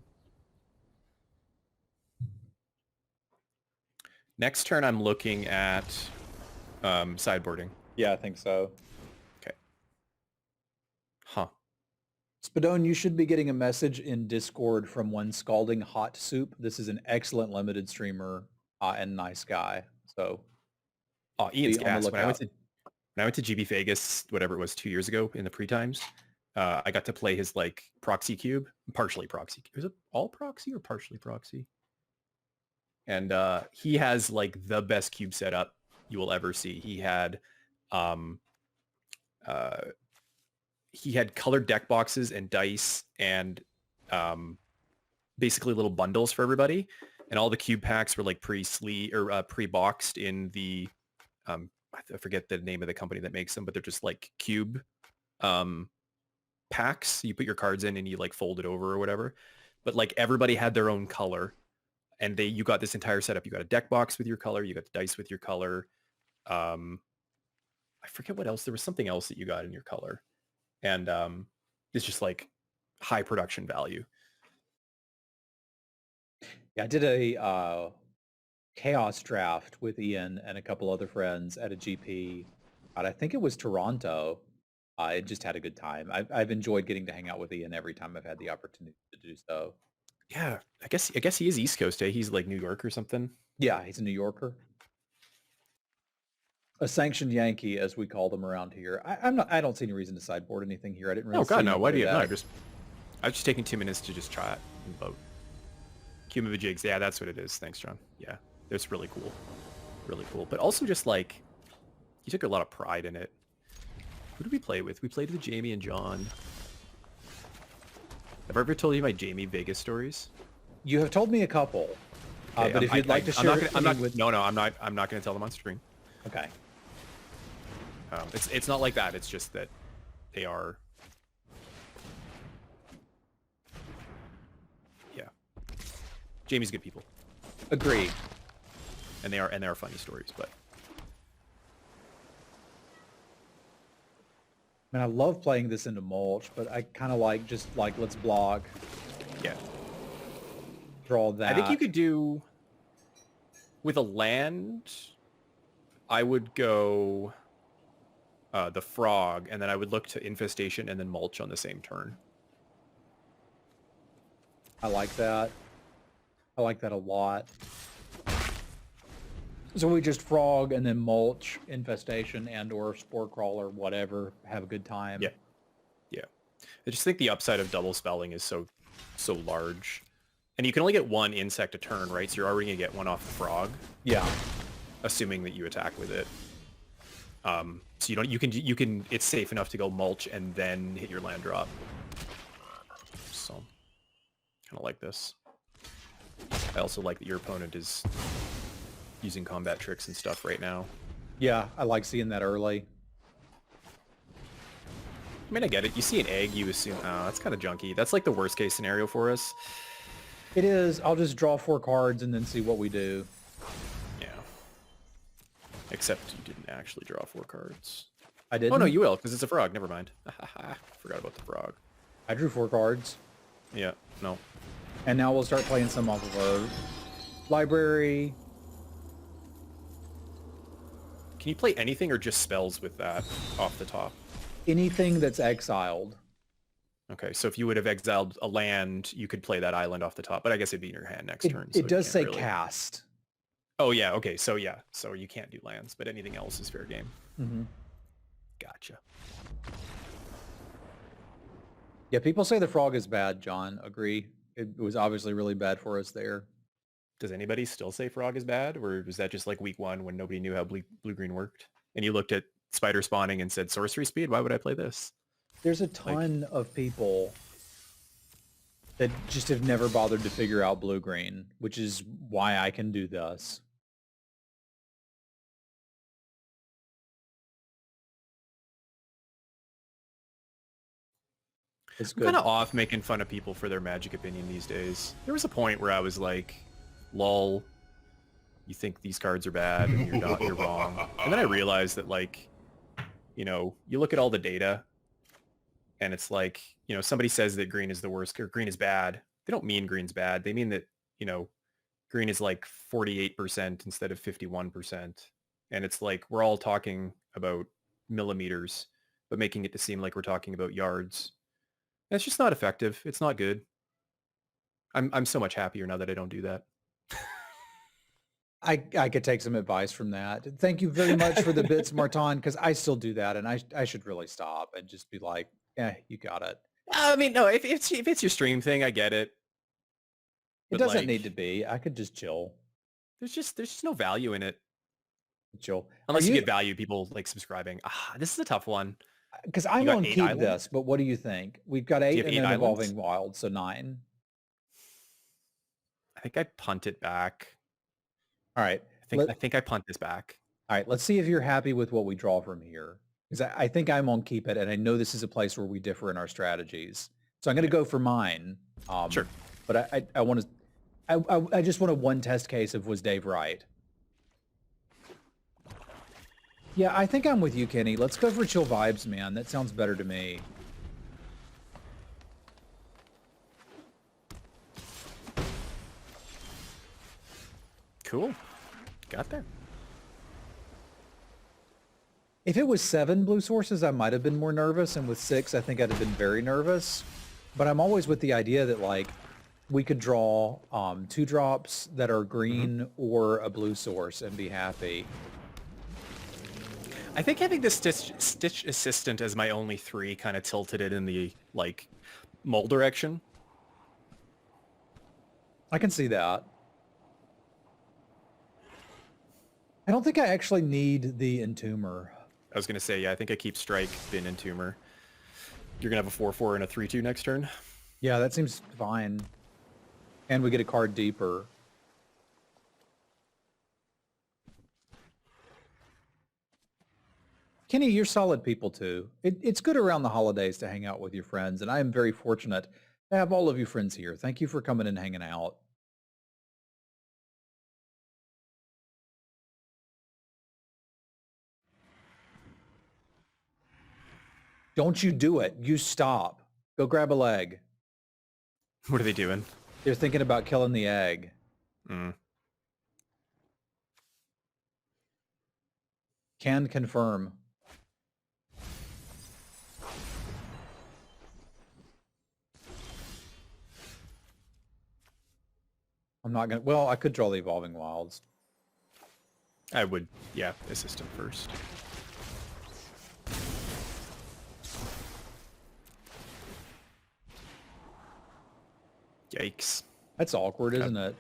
Next turn, I'm looking at sideboarding. Yeah, I think so. Okay. Huh. Spadone, you should be getting a message in Discord from one Scalding Hot Soup. This is an excellent limited streamer and nice guy. So, Ian's gas. When I went to GB Vegas, whatever it was, 2 years ago in the pre-times, I got to play his like proxy cube, partially proxy. Was it all proxy or partially proxy? And he has like the best cube setup you will ever see. He had colored deck boxes and dice and basically little bundles for everybody. And all the cube packs were like pre-boxed in the I forget the name of the company that makes them, but they're just like cube packs. You put your cards in and you like fold it over or whatever. But like everybody had their own color, and you got this entire setup. You got a deck box with your color. You got the dice with your color. I forget what else. There was something else that you got in your color, and it's just like high production value. Yeah, I did a chaos draft with Ian and a couple other friends at a GP. I think it was Toronto. I just had a good time. I've enjoyed getting to hang out with Ian every time I've had the opportunity to do so. Yeah, I guess he is East Coast, eh? He's like New York or something. Yeah, he's a New Yorker. A sanctioned Yankee, as we call them around here. I don't see any reason to sideboard anything here. I didn't really. Oh God, no! Why do you? No, I was just taking 2 minutes to just try it and vote. Cumulative jigs, yeah, that's what it is. Thanks, John. Yeah, it's really cool. Really cool. But also just like, he took a lot of pride in it. Who did we play with? We played with Jamie and John. Have I ever told you my Jamie Vegas stories? You have told me a couple, Okay, but if you'd like to share, I'm not with no, I'm not going to tell them on stream. okay, It's not like that. It's just that they are. Yeah, Jamie's good people, agreed. and they are funny stories. But I mean, I love playing this into mulch, but I kind of like just like let's block, yeah, draw that. I think you could do with a land. I would go the frog, and then I would look to infestation and then mulch on the same turn. I like that. I like that a lot. So we just frog and then mulch, infestation, and or spore crawler, whatever. Have a good time. Yeah, yeah. I just think the upside of double spelling is so large, and you can only get one insect a turn, right? So you're already gonna get one off the frog. Yeah. Assuming that you attack with it. So you can it's safe enough to go mulch and then hit your land drop. So kind of like this. I also like that your opponent is using combat tricks and stuff right now. Yeah, I like seeing that early. I mean, I get it. You see an egg, you assume, oh, that's kind of junky. That's like the worst case scenario for us. It is. I'll just draw 4 cards and then see what we do. Yeah. Except you didn't actually draw 4 cards. I didn't. Oh no, you will, because it's a frog. Never mind. Forgot about the frog. I drew 4 cards. Yeah, no. And now we'll start playing some off of our library. Can you play anything or just spells with that off the top? Anything that's exiled. Okay, so if you would have exiled a land, you could play that island off the top, but I guess it'd be in your hand next turn. So It does can't say really... cast. Oh yeah, okay, so yeah, so you can't do lands, but anything else is fair game. Mm-hmm. Gotcha. Yeah, people say the frog is bad, John. Agree. It was obviously really bad for us there. Does anybody still say frog is bad, or was that just like week 1 when nobody knew how blue-green worked? And you looked at spider spawning and said, sorcery speed, why would I play this? There's a ton of people that just have never bothered to figure out blue-green, which is why I can do this. It's I'm good. kind of off making fun of people for their Magic opinion these days. There was a point where I was like, lol, you think these cards are bad and you're not, you're wrong. And then I realized that, like, you know, you look at all the data and it's like, you know, somebody says that green is the worst or green is bad. They don't mean green's bad. They mean that, you know, green is like 48% instead of 51%. And it's like, we're all talking about millimeters, but making it to seem like we're talking about yards. It's just not effective. It's not good. I'm so much happier now that I don't do that. I could take some advice from that. Thank you very much for the bits, Martin, because I still do that, and I should really stop and just be like, yeah, you got it. I mean, no, if it's your stream thing, I get it. It doesn't need to be. I could just chill. There's just no value in it. Chill. Unless you get value, people like subscribing. This is a tough one. Because I'm on keep islands? this, but what do you think? We've got 8 and then islands? Evolving Wild, so 9. I think I punt it back. All right. I think I punt this back. All right. Let's see if you're happy with what we draw from here. Because I think I'm on keep it, and I know this is a place where we differ in our strategies. So I'm going to go for mine. Sure. But I just want a one test case of was Dave right? Yeah, I think I'm with you, Kenny. Let's go for chill vibes, man. That sounds better to me. Cool. Got there. If it was 7 blue sources, I might have been more nervous. And with 6, I think I'd have been very nervous. But I'm always with the idea that, like, we could draw 2 drops that are green or a blue source and be happy. I think having the Stitch Assistant as my only 3 kind of tilted it in the, like, Mole direction. I can see that. I don't think I actually need the Entomber. I was going to say, yeah, I think I keep Strike, Bin, and Tumor. You're going to have a 4-4 and a 3-2 next turn. Yeah, that seems fine. And we get a card deeper. Kenny, you're solid people too. It's good around the holidays to hang out with your friends, and I am very fortunate to have all of you friends here. Thank you for coming and hanging out. Don't you do it. You stop. Go grab a leg. What are they doing? They're thinking about killing the egg. Can confirm. I'm not going to... Well, I could draw the Evolving Wilds. I would, yeah, assist him first. Yikes. That's awkward, isn't it?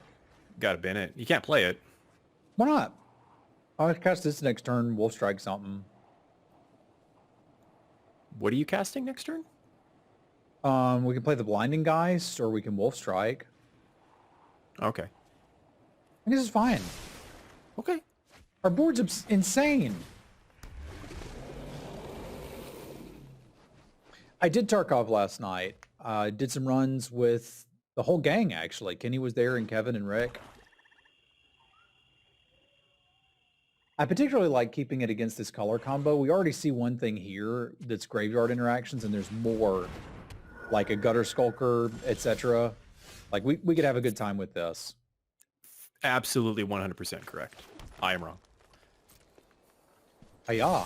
Gotta bin it. You can't play it. Why not? I'll cast this next turn. Wolf Strike something. What are you casting next turn? We can play the Blinding Geist, or we can Wolf Strike. Okay. I guess it's fine. Okay. Our board's insane. I did Tarkov last night. I did some runs with the whole gang, actually. Kenny was there, and Kevin and Rick. I particularly like keeping it against this color combo. We already see one thing here that's graveyard interactions, and there's more, like a Gutter Skulker, etc. Like, we could have a good time with this. Absolutely 100% correct. I am wrong. Hiya.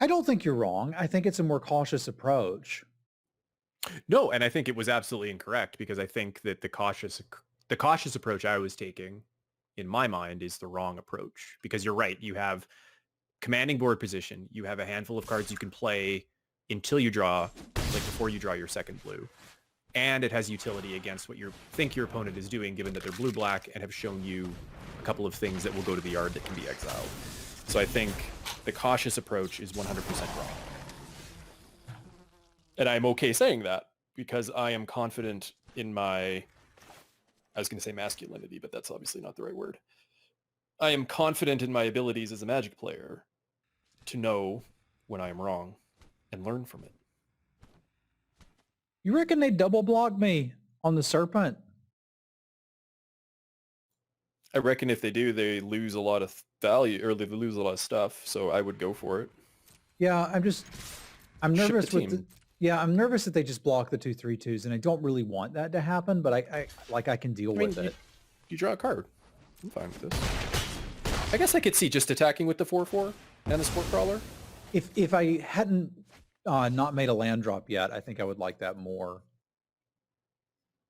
I don't think you're wrong. I think it's a more cautious approach. No, and I think it was absolutely incorrect because I think that the cautious approach I was taking in my mind is the wrong approach, because you're right. You have commanding board position. You have a handful of cards you can play until you draw, like before you draw your second blue. And it has utility against what you think your opponent is doing, given that they're blue-black and have shown you a couple of things that will go to the yard that can be exiled. So I think the cautious approach is 100% wrong. And I'm okay saying that because I am confident in my, I was going to say masculinity, but that's obviously not the right word. I am confident in my abilities as a Magic player to know when I am wrong and learn from it. You reckon they double block me on the Serpent? I reckon if they do, they lose a lot of value, or they lose a lot of stuff, so I would go for it. Yeah, I'm nervous the with the... Yeah, I'm nervous that they just block the 2/3/2s, and I don't really want that to happen, but I can deal with it. You draw a card. I'm fine with this. I guess I could see just attacking with the 4/4 and the Sport Crawler. If I hadn't not made a land drop yet, I think I would like that more.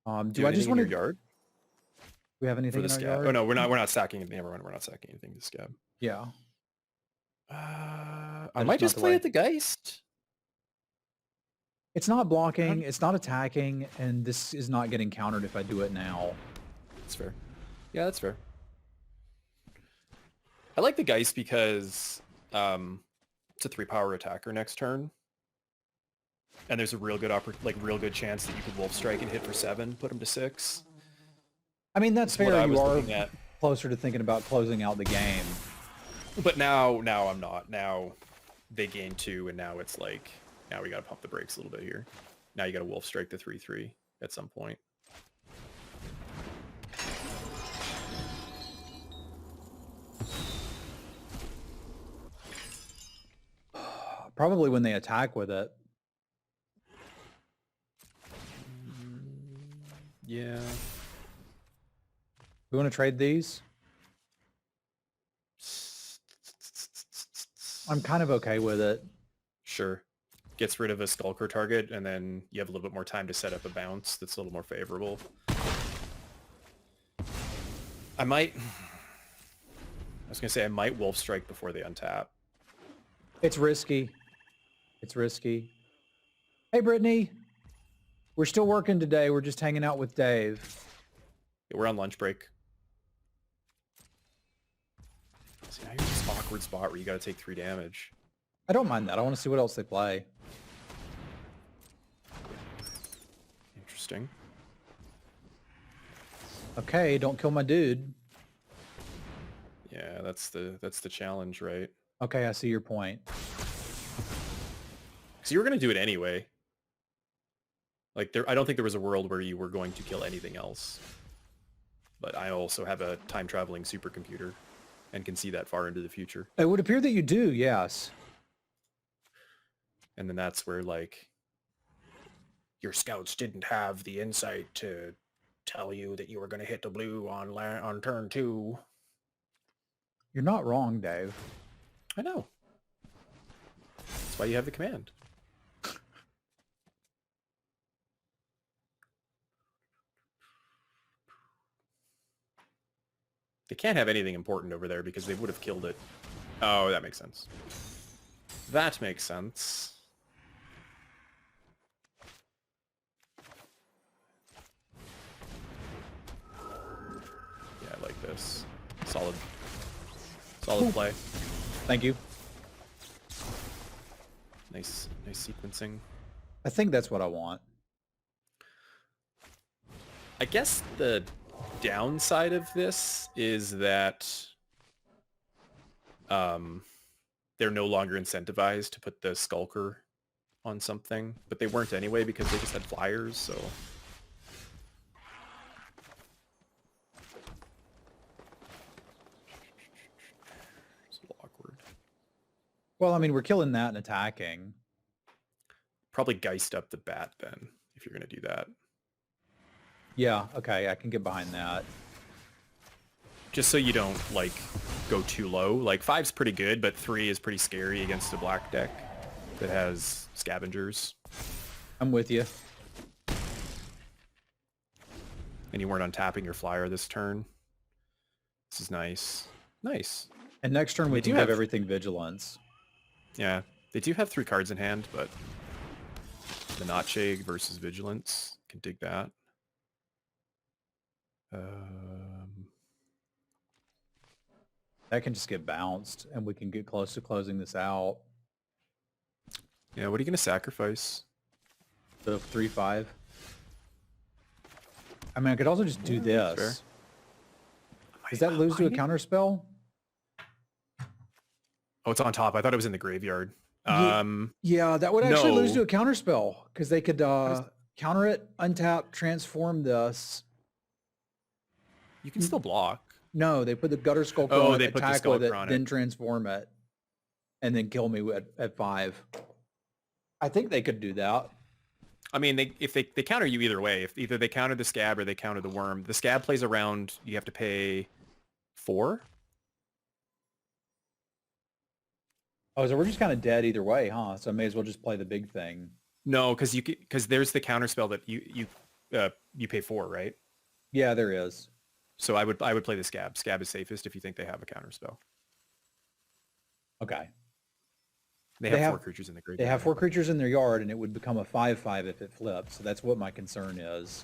Do I just want to... yard? Do we have anything in our yard? Oh no, we're not stacking it. Never mind, we're not stacking anything to scab. Yeah. I might just play at the Geist. It's not blocking, it's not attacking, and this is not getting countered if I do it now. That's fair. Yeah, that's fair. I like the Geist because it's a 3-power attacker next turn. And there's a real good real good chance that you could Wolf Strike and hit for 7, put him to 6. I mean, that's fair. You are at. Closer to thinking about closing out the game. But now I'm not. Now they gain 2, and now it's like, now we got to pump the brakes a little bit here. Now you got to Wolf Strike the 3/3 at some point. Probably when they attack with it. Yeah. We want to trade these? I'm kind of okay with it. Sure. Gets rid of a Skulker target, and then you have a little bit more time to set up a bounce that's a little more favorable. I was going to say I might Wolf Strike before they untap. It's risky. It's risky. Hey, Brittany. We're still working today. We're just hanging out with Dave. Yeah, we're on lunch break. See, now you're in this awkward spot where you got to take 3 damage. I don't mind that. I want to see what else they play. Interesting. Okay, don't kill my dude. Yeah, that's the challenge, right? Okay, I see your point. So you were going to do it anyway. Like, I don't think there was a world where you were going to kill anything else. But I also have a time-traveling supercomputer and can see that far into the future. It would appear that you do, yes. And then that's where, like, your scouts didn't have the insight to tell you that you were going to hit the blue on turn 2. You're not wrong, Dave. I know. That's why you have the command. They can't have anything important over there because they would have killed it. Oh, that makes sense. That makes sense. Yeah, I like this. Solid play. Thank you. Nice sequencing. I think that's what I want. I guess the downside of this is that they're no longer incentivized to put the Skulker on something, but they weren't anyway because they just had flyers, so... It's a little awkward. Well, I mean, we're killing that and attacking. Probably Geist up the bat then, if you're going to do that. Yeah, okay, I can get behind that. Just so you don't, like, go too low. Like, 5's pretty good, but 3 is pretty scary against a black deck that has Scavengers. I'm with you. And you weren't untapping your flyer this turn. This is nice. Nice. And next turn we They do do have have- everything Vigilance. Yeah, they do have 3 cards in hand, but the Notchegg versus Vigilance, can dig that. That can just get bounced, and we can get close to closing this out. Yeah, what are you going to sacrifice? The 3/5. I mean, I could also just do fair. this. Does that lose to a counter spell? Oh, it's on top. I thought it was in the graveyard. Yeah, that would actually lose no. to a counter spell because they could counter it, untap, transform this. You can still block. No, they put the Gutter Skulker Oh, on they it, put the attack with Skulker it, on it. then transform it, and then kill me at 5. I think they could do that. I mean, if they counter you either way. If either they counter the Scab or they counter the Worm. The Scab plays around, you have to pay 4? Oh, so we're just kind of dead either way, huh? So I may as well just play the big thing. No, because there's the counter spell that you pay 4, right? Yeah, there is. So I would play the Scab. Scab is safest if you think they have a counter spell. Okay. They They have have- 4 creatures in the graveyard. They have 4 creatures in their yard, and it would become a 5/5 if it flipped. So that's what my concern is.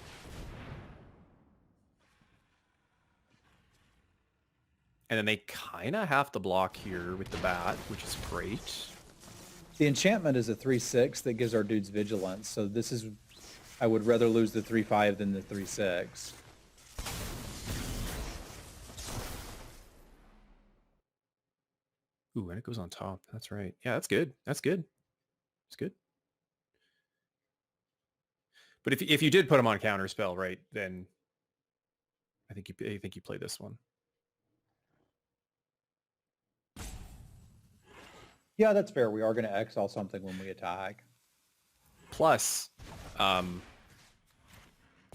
And then they kind of have to block here with the bat, which is great. The enchantment is a 3/6 that gives our dudes vigilance. So this is, I would rather lose the 3/5 than the 3/6. Ooh, and it goes on top. That's right. Yeah, that's good. That's good. It's good. But if you did put him on counter spell, right, then I think you play this one. Yeah, that's fair. We are going to exile something when we attack. Plus,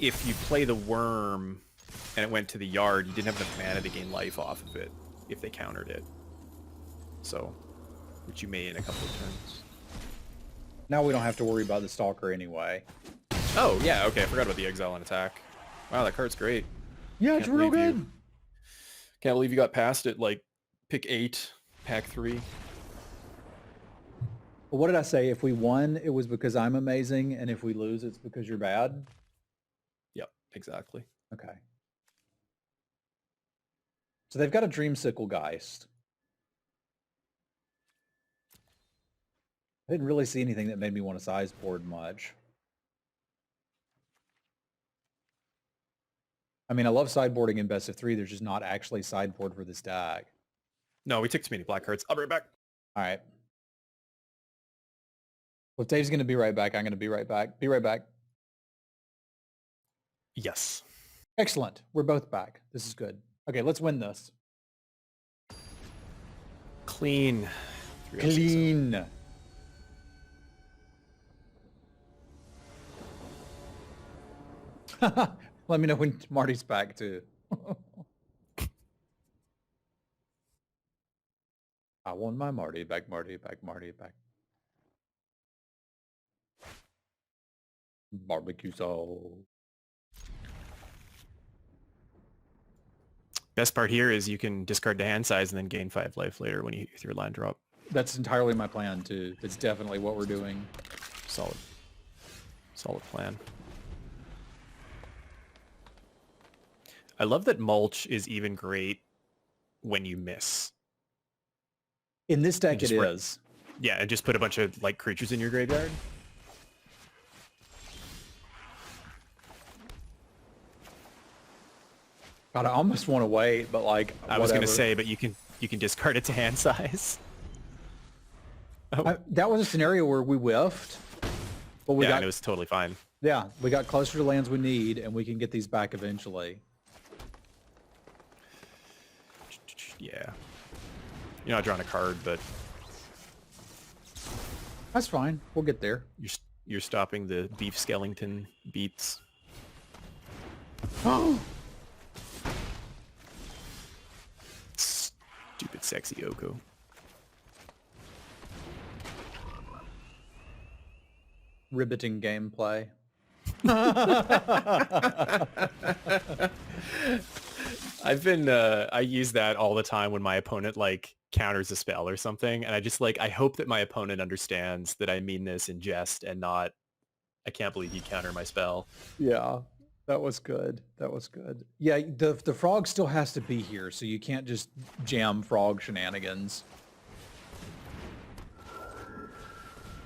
if you play the Worm and it went to the yard, you didn't have enough mana to gain life off of it if they countered it. So which you may in a couple of turns. Now we don't have to worry about the Stalker anyway. Oh, yeah, okay, I forgot about the exile and attack. Wow, that card's great. Yeah, it's real good. Can't believe you got past it, like, pick 8, pack 3. Well, what did I say? If we won, it was because I'm amazing, and if we lose, it's because you're bad? Yep, exactly. Okay. So they've got a Dreamsicle Geist. I didn't really see anything that made me want to sideboard much. I mean, I love sideboarding in best of 3. There's just not actually sideboard for this deck. No, we took too many black cards. I'll be right back. All right. Well, if Dave's going to be right back, I'm going to be right back. Be right back. Yes. Excellent. We're both back. This is good. Okay, let's win this. Clean. Clean. Let me know when Marty's back too. I want my Marty back, Marty back, Marty back. Barbecue sauce. Best part here is you can discard the hand size and then gain 5 life later when you with your land drop. That's entirely my plan too. That's definitely what we're doing. Solid. Solid plan. I love that mulch is even great when you miss. In this deck it just is. Yeah, and just put a bunch of like creatures in your graveyard. God, I almost want to wait, but like I was gonna say, but you can discard it to hand size. That was a scenario where we whiffed, but we got and it was totally fine. Yeah, we got closer to lands we need, and we can get these back eventually. Yeah, you're not drawing a card, but that's fine. We'll get there. You're stopping the beef skeleton beats. Oh. Stupid sexy Oko. Riveting gameplay. I use that all the time when my opponent like counters a spell or something, and I hope that my opponent understands that I mean this in jest and not I can't believe you counter my spell. Yeah, that was good. That was good. Yeah, the frog still has to be here, so you can't just jam frog shenanigans.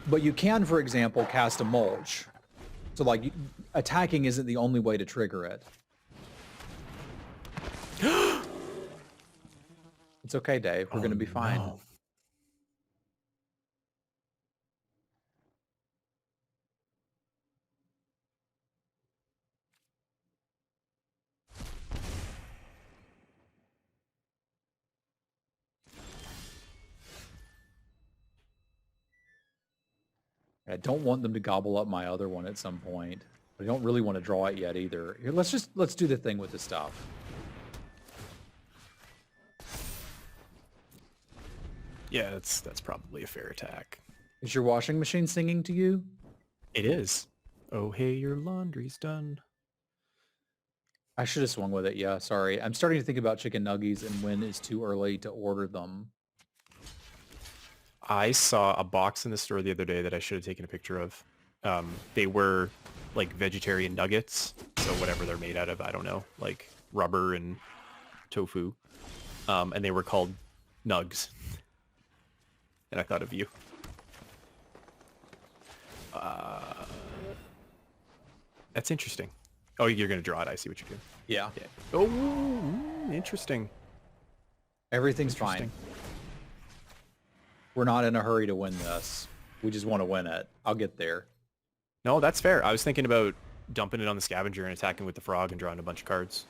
But you can, for example, cast a mulch. So like attacking isn't the only way to trigger it. It's okay, Dave. We're going to be fine. No. I don't want them to gobble up my other one at some point. I don't really want to draw it yet either. Here, let's do the thing with the stuff. Yeah, that's probably a fair attack. Is your washing machine singing to you? It is. Oh, hey, your laundry's done. I should have swung with it. Yeah, sorry. I'm starting to think about chicken nuggies and when it's too early to order them. I saw a box in the store the other day that I should have taken a picture of. They were like vegetarian nuggets. So whatever they're made out of, I don't know, like rubber and tofu. And they were called nugs. And I thought of you. That's interesting. Oh, you're going to draw it. I see what you're doing. Yeah. Oh, interesting. Everything's fine. We're not in a hurry to win this. We just want to win it. I'll get there. No, that's fair. I was thinking about dumping it on the scavenger and attacking with the frog and drawing a bunch of cards.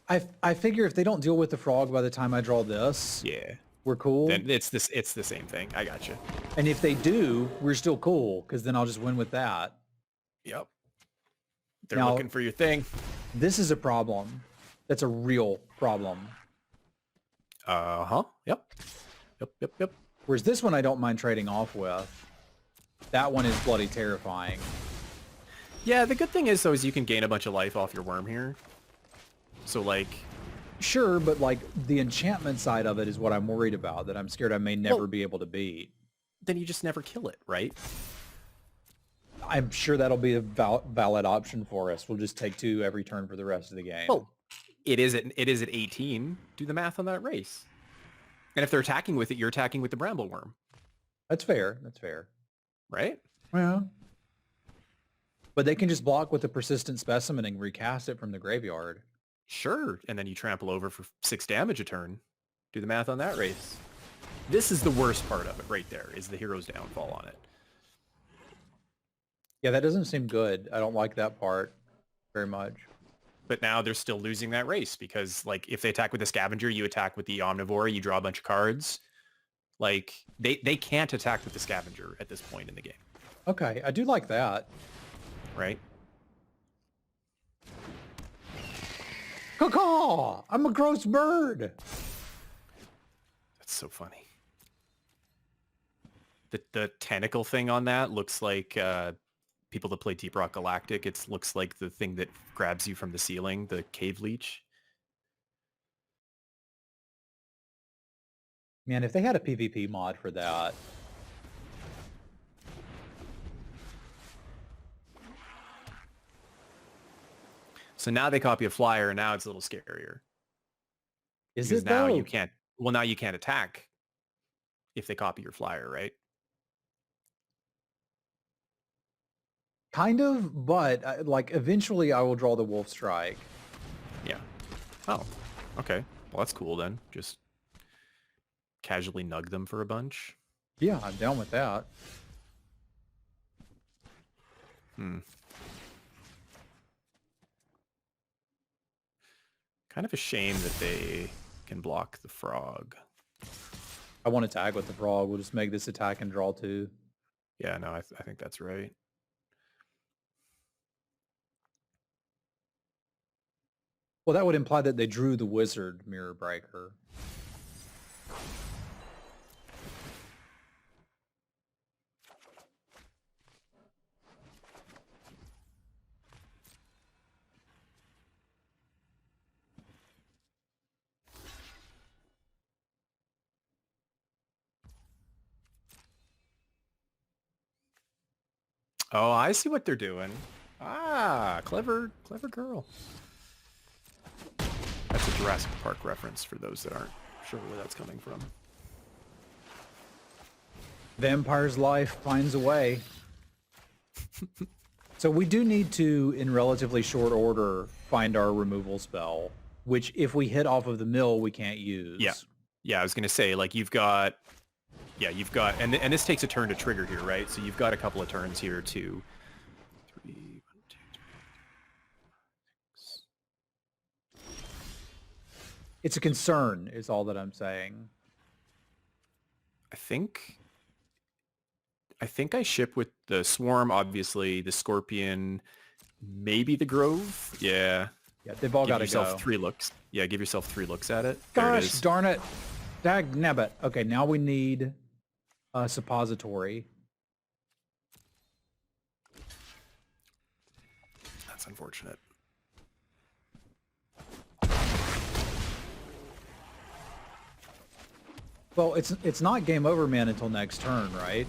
I figure if they don't deal with the frog by the time I draw this, yeah, we're cool. Then it's the same thing. I got you. And if they do, we're still cool because then I'll just win with that. Yep. They're looking for your thing. This is a problem. That's a real problem. Yep. Yep. Whereas this one I don't mind trading off with. That one is bloody terrifying. Yeah, the good thing is, though, is you can gain a bunch of life off your worm here. So, like... Sure, but like the enchantment side of it is what I'm worried about, that I'm scared I may never be able to beat. Then you just never kill it, right? I'm sure that'll be a valid option for us. We'll just take 2 every turn for the rest of the game. Well, it is at 18. Do the math on that race. And if they're attacking with it, you're attacking with the bramble worm. That's fair. That's fair. Right? Yeah. But they can just block with the persistent specimen and recast it from the graveyard. Sure. And then you trample over for 6 damage a turn. Do the math on that race. This is the worst part of it right there, is the hero's downfall on it. Yeah, that doesn't seem good. I don't like that part very much. But now they're still losing that race because, like, if they attack with the scavenger, you attack with the omnivore, you draw a bunch of cards. Like, they can't attack with the scavenger at this point in the game. Okay, I do like that. Right? Caw-caw! I'm a gross bird! That's so funny. The tentacle thing on that looks like people that play Deep Rock Galactic. It looks like the thing that grabs you from the ceiling, the cave leech. Man, if they had a PvP mod for that. So now they copy a flyer, and now it's a little scarier. Is Because it now though? you can't. Well, now you can't attack if they copy your flyer, right? Kind of, but like eventually I will draw the Wolf Strike. Yeah. Oh, okay. Well, that's cool then. Just casually nug them for a bunch. Yeah, I'm down with that. Kind of a shame that they can block the frog. I want to tag with the frog. We'll just make this attack and draw 2. Yeah, no, I think that's right. Well, that would imply that they drew the Wizard Mirror Breaker. Oh, I see what they're doing. Ah, clever girl. That's a Jurassic Park reference for those that aren't sure where that's coming from. Vampire's life finds a way. So we do need to, in relatively short order, find our removal spell, which if we hit off of the mill, we can't use. Yeah, I was going to say, like, you've got, and this takes a turn to trigger here, right? So you've got a couple of turns here to 3, 1, 2, 3, 6. It's a concern, is all that I'm saying. I think I ship with the Swarm, obviously, the Scorpion, maybe the Grove. Yeah. Yeah, they've all got to go. Give yourself 3 looks. Yeah, give yourself 3 looks at it. Gosh darn it. Dag nabbit. Okay, now we need a suppository. That's unfortunate. Well, it's not game over, man, until next turn, right?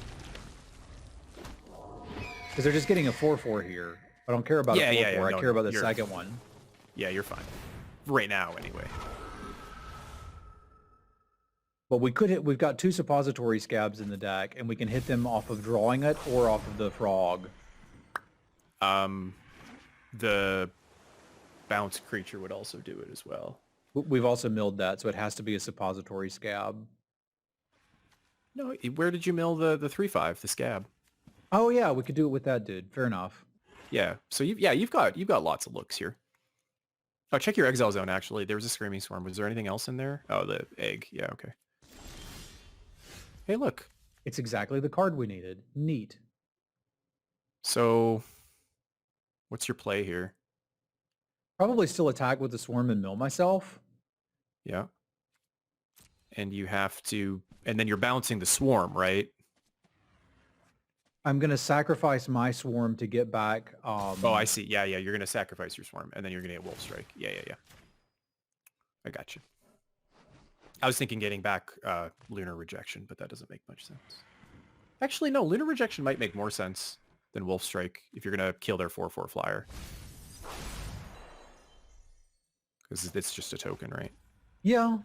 Because they're just getting a 4/4 here. I don't care about a 4/4. No, I care about the second one. Yeah, you're fine. Right now, anyway. But we've got 2 suppository scabs in the deck, and we can hit them off of drawing it or off of the frog. The bounce creature would also do it as well. We've also milled that, so it has to be a suppository scab. No, where did you mill the 3/5, the scab? Oh yeah, we could do it with that dude. Fair enough. Yeah. So you've got lots of looks here. Oh, check your exile zone. Actually, there was a Screaming Swarm. Was there anything else in there? Oh, the egg. Yeah. Okay. Hey, look. It's exactly the card we needed. Neat. So, what's your play here? Probably still attack with the Swarm and mill myself. Yeah. And you have to And then you're bouncing the swarm, right? I'm going to sacrifice my swarm to get back. Oh, I see. Yeah, yeah. You're going to sacrifice your swarm, and then you're going to get Wolf Strike. Yeah, yeah, yeah. I got you. I was thinking getting back Lunar Rejection, but that doesn't make much sense. Actually, no. Lunar Rejection might make more sense than Wolf Strike if you're going to kill their 4/4 flyer. Because it's just a token, right? Yeah.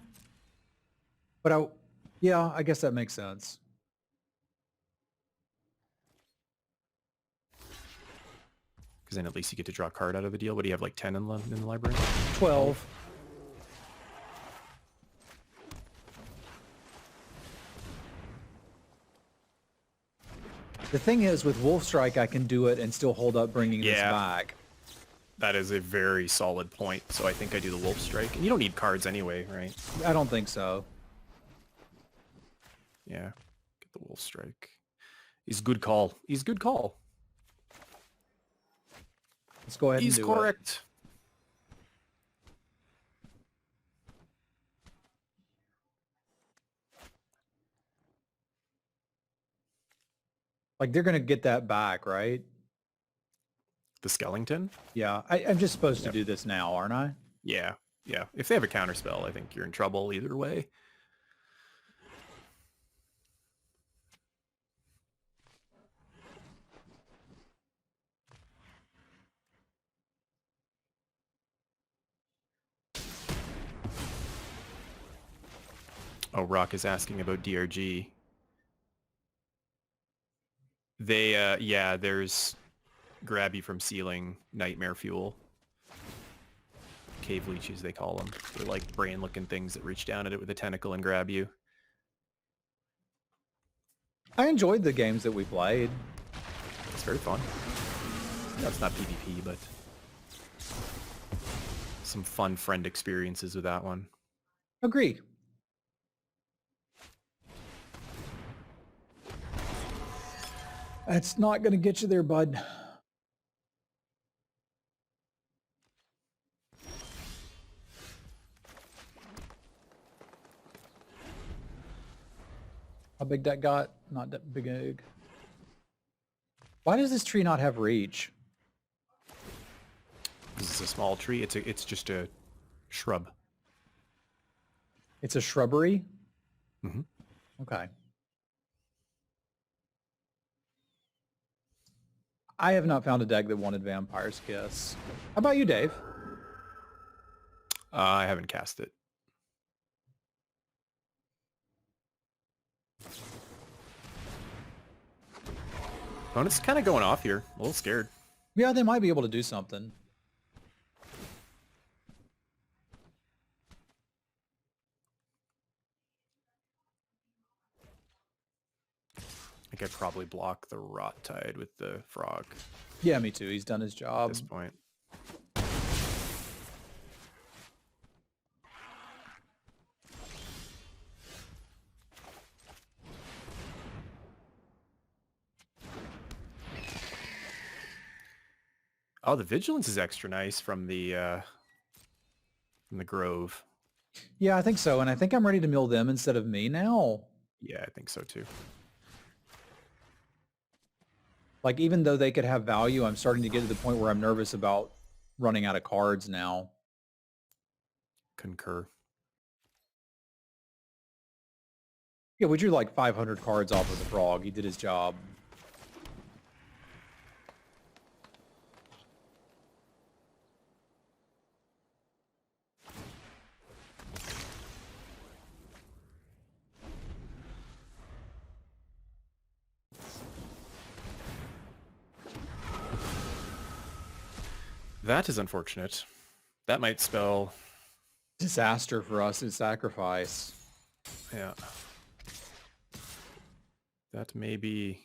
But yeah, I guess that makes sense. Because then at least you get to draw a card out of the deal. What do you have, like 10 in the library? 12. The thing is, with Wolf Strike, I can do it and still hold up bringing this back. That is a very solid point. So I think I do the Wolf Strike. And you don't need cards anyway, right? I don't think so. Yeah. Get the Wolf Strike. He's good call. He's good call. Let's go ahead and do it. He's correct. Like, they're going to get that back, right? The Skellington? Yeah. I'm just supposed to do this now, aren't I? Yeah. Yeah. If they have a counterspell, I think you're in trouble either way. Oh, Rock is asking about DRG. They, yeah, there's Grab You from Ceiling, Nightmare Fuel. Cave leeches, they call them. They're like brain-looking things that reach down at it with a tentacle and grab you. I enjoyed the games that we played. It's very fun. No, it's not PvP, but some fun friend experiences with that one. Agree. That's not going to get you there, bud. How big that got? Not that big. Why does this tree not have reach? This is a small tree. It's just a shrub. It's a shrubbery? Mm-hmm. Okay. I have not found a deck that wanted Vampire's Kiss. How about you, Dave? I haven't cast it. Opponent's kind of going off here. A little scared. Yeah, they might be able to do something. I think I'd probably block the Rot Tide with the Frog Yeah, me too. He's done his at job. this point. Oh, the Vigilance is extra nice from the Grove. Yeah, I think so. And I think I'm ready to mill them instead of me now. Yeah, I think so too. Like, even though they could have value, I'm starting to get to the point where I'm nervous about running out of cards now. Concur. Yeah, we drew like 500 cards off of the Frog. He did his job. That is unfortunate. That might spell... Disaster for us in Sacrifice. Yeah. That may be...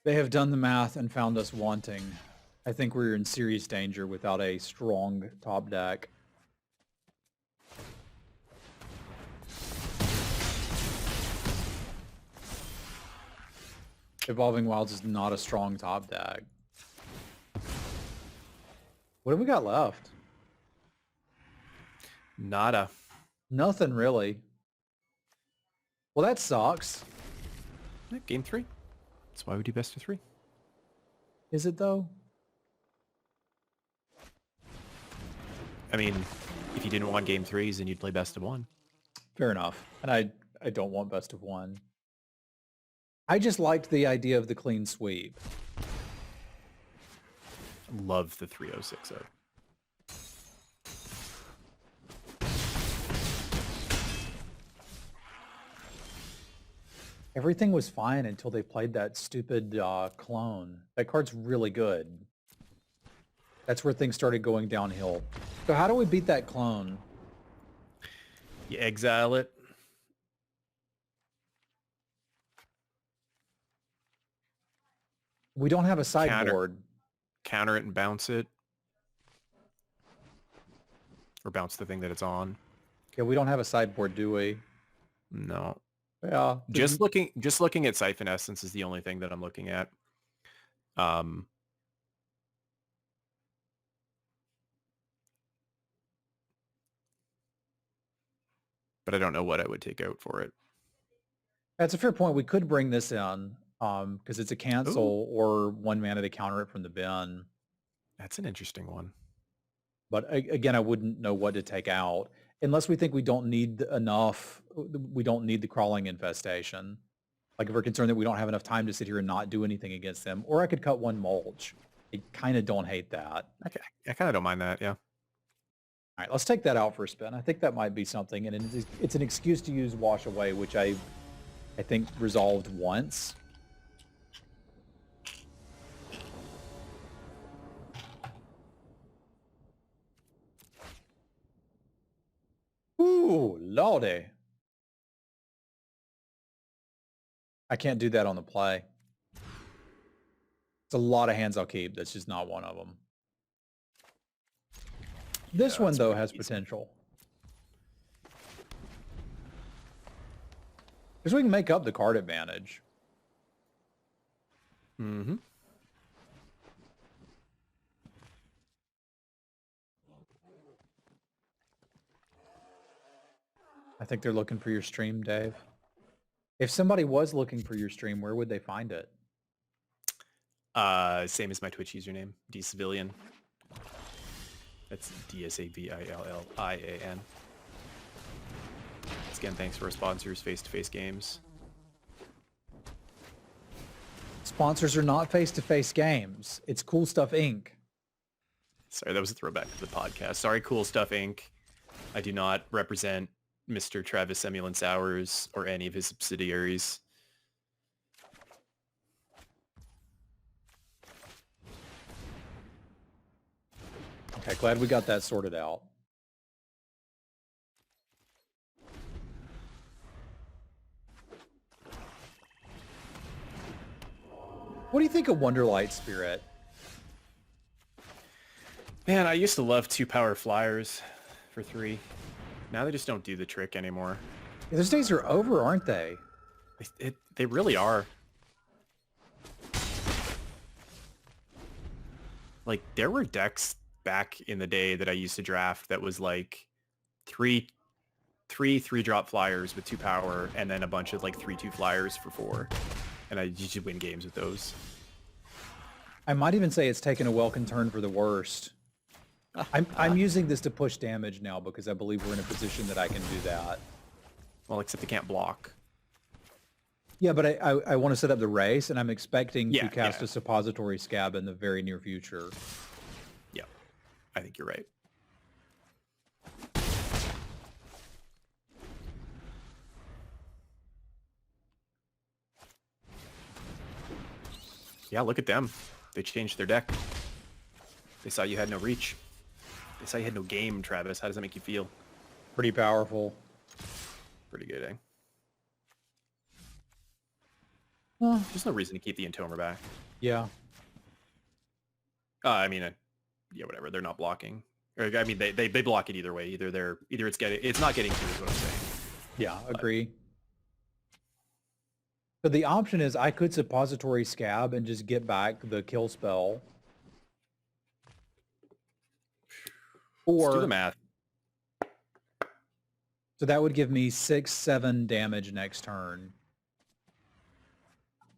They have done the math and found us wanting. I think we're in serious danger without a strong top deck. Evolving Wilds is not a strong top deck. What have we got left? Nada. Nothing really. Well, that sucks. Yeah, game 3. That's why we do best of 3. Is it though? I mean, if you didn't want game 3s, then you'd play best of 1. Fair enough. And I don't want best of 1. I just liked the idea of the clean sweep. Love the 3060. Everything was fine until they played that stupid clone. That card's really good. That's where things started going downhill. So how do we beat that clone? You exile it. We don't have a sideboard. Counter it and bounce it. Or bounce the thing that it's on. Yeah, we don't have a sideboard, do we? No. Yeah. Just looking at Siphon Essence is the only thing that I'm looking at. But I don't know what I would take out for it. That's a fair point. We could bring this in because it's a cancel or 1 mana to counter it from the bin. That's an interesting one. But again, I wouldn't know what to take out unless we think we don't need enough. We don't need the crawling infestation. Like if we're concerned that we don't have enough time to sit here and not do anything against them. Or I could cut 1 mulch. I kind of don't hate that. Okay. I kind of don't mind that, yeah. All right, let's take that out for a spin. I think that might be something. And it's an excuse to use Wash Away, which I think resolved once. Ooh, lordy. I can't do that on the play. It's a lot of hands I'll keep. That's just not one of them. This one, though, has potential. Because we can make up the card advantage. Mm-hmm. I think they're looking for your stream, Dave. If somebody was looking for your stream, where would they find it? Same as my Twitch username, DCivilian. That's DSAVILLIAN. Again, thanks for our sponsors, Face-to-Face Games. Sponsors are not face-to-face games. It's Cool Stuff Inc. Sorry, that was a throwback to the podcast. Sorry, Cool Stuff Inc. I do not represent Mr. Travis Semulin Sowers or any of his subsidiaries. Okay, glad we got that sorted out. What do you think of Wonderlight Spirit? Man, I used to love 2-power flyers for 3. Now they just don't do the trick anymore. Yeah, those days are over, aren't they? They really are. Like, there were decks back in the day that I used to draft that was like 3-drop flyers with 2 power and then a bunch of like 3/2 flyers for 4. And I usually win games with those. I might even say it's taken a welcome turn for the worst. I'm using this to push damage now because I believe we're in a position that I can do that. Well, except they can't block. Yeah, but I want to set up the race, and I'm expecting Yeah, to cast yeah. a suppository scab in the very near future. Yeah, I think you're right. Yeah, look at them. They changed their deck. They saw you had no reach. They saw you had no game, Travis. How does that make you feel? Pretty powerful. Pretty good, eh? Well, There's no reason to keep the Entomer back. yeah. I mean, yeah, whatever. They're not blocking. Or, I mean, they block it either way. Either it's not getting through is what I'm saying. Yeah, agree. So the option is I could suppository scab and just get back the kill spell. Let's do the Or, math. so that would give me 6, 7 damage next turn.